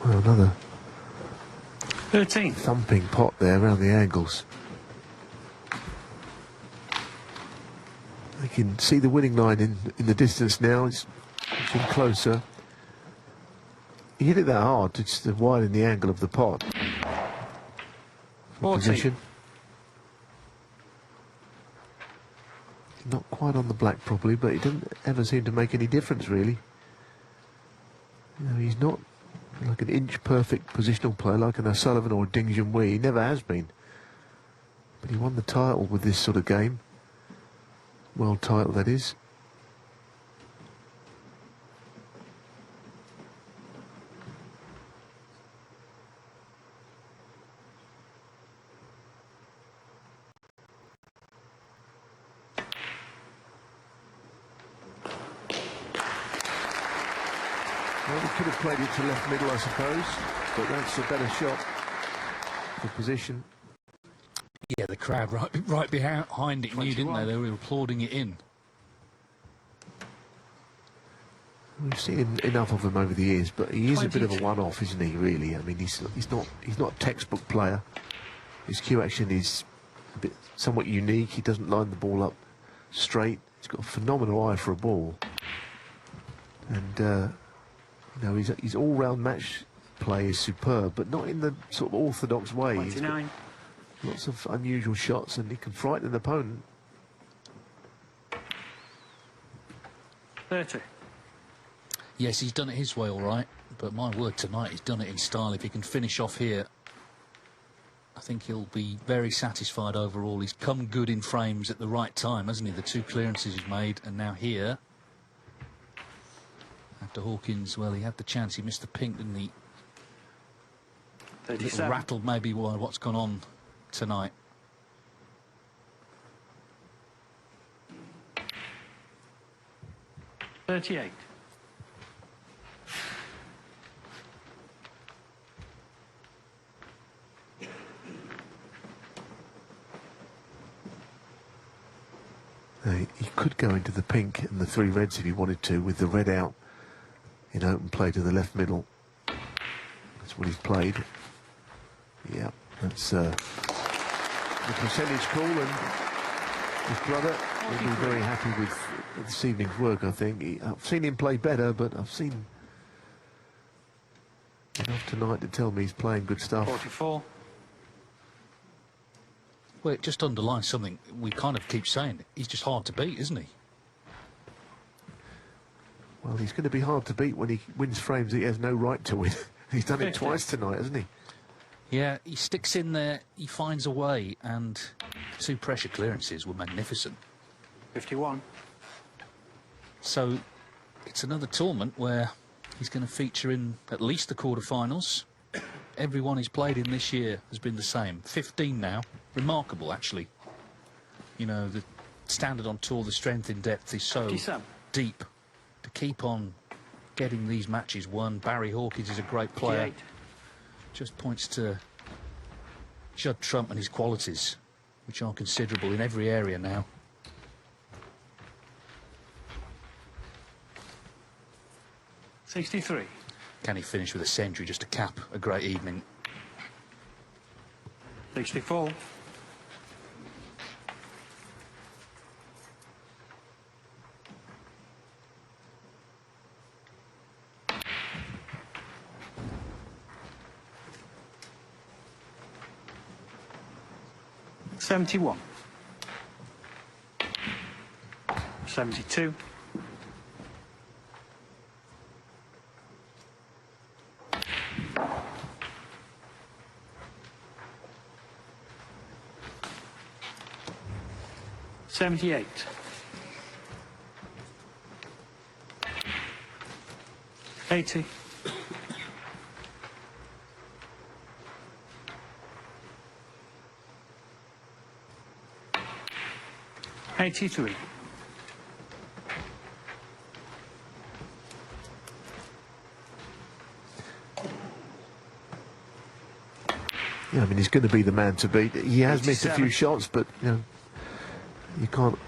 Well, another 13. thumping pot there around the angles. You can see the winning line in the distance now. It's getting closer. He hit it that hard to just widen the angle of the pot. 14. Position. Not quite on the black properly, but it doesn't ever seem to make any difference, really. You know, he's not like an inch-perfect positional player like an O'Sullivan or a Ding Junhui. He never has been. But he won the title with this sort of game. World title, that is. Well, he could have played it to left middle, I suppose, but that's a better shot for position. Yeah, the crowd right behind it knew, didn't they? They were applauding it in. We've seen enough of him over the years, but he is a bit of a 22. one-off, isn't he? Really, I mean, he's not a textbook player. His cue action is a bit somewhat unique. He doesn't line the ball up straight. He's got a phenomenal eye for a ball, and you know, his all-round match play is superb, but not in the sort of orthodox way. He's got 29. lots of unusual shots, and he can frighten an opponent. 30. Yes, he's done it his way, all right, but my word, tonight he's done it in style. If he can finish off here, I think he'll be very satisfied overall. He's come good in frames at the right time, hasn't he? The 2 clearances he's made, and now here, after Hawkins, well, he had the chance. He missed the pink, didn't he? 37. Rattled maybe by what's gone on tonight. $38. He could go into the pink and the 3 reds if he wanted to, with the red out in open play to the left middle. That's what he's played. Yeah, that's the percentage call, and his brother will be very happy with this evening's work, I think. I've seen him play better, but I've seen enough tonight to tell me he's playing good stuff. 44. Well, it just underlines something we kind of keep saying. He's just hard to beat, isn't he? Well, he's going to be hard to beat when he wins frames that he has no right to win. He's done it 50. twice tonight, hasn't he? Yeah, he sticks in there, he finds a way, and 2 pressure clearances were magnificent. 51. So it's another tournament where he's going to feature in at least the quarterfinals. Everyone he's played in this year has been the same. 15 now. Remarkable, actually. You know, the standard on tour, the strength in depth is so 57. deep. To keep on getting these matches won. Barry Hawkins is a great player. 58. Just points to Judd Trump and his qualities. which are considerable in every area now. $63. Can he finish with a century just to cap a great evening? 64. $71. 72. 78. 80. 83. Yeah, I mean, he's going to be the man to beat. He has missed a few 87. shots, but you know, you can't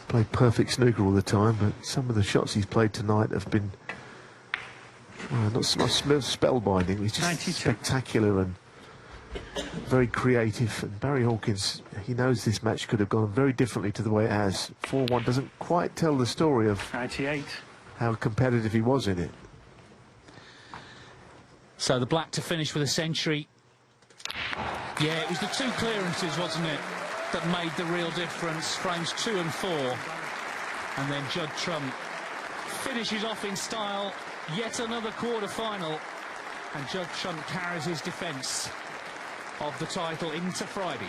play perfect snooker all the time. But some of the shots he's played tonight have been not so much spellbinding. He's just 92. spectacular and very creative. And Barry Hawkins, he knows this match could have gone very differently to the way it has. 4-1 doesn't quite tell the story of 98. how competitive he was in it. So the black to finish with a century. Yeah, it was the two clearances, wasn't it, that made the real difference. Frames 2 and 4. And then Judd Trump finishes off in style. Yet another quarter-final. And Judd Trump carries his defence of the title into Friday.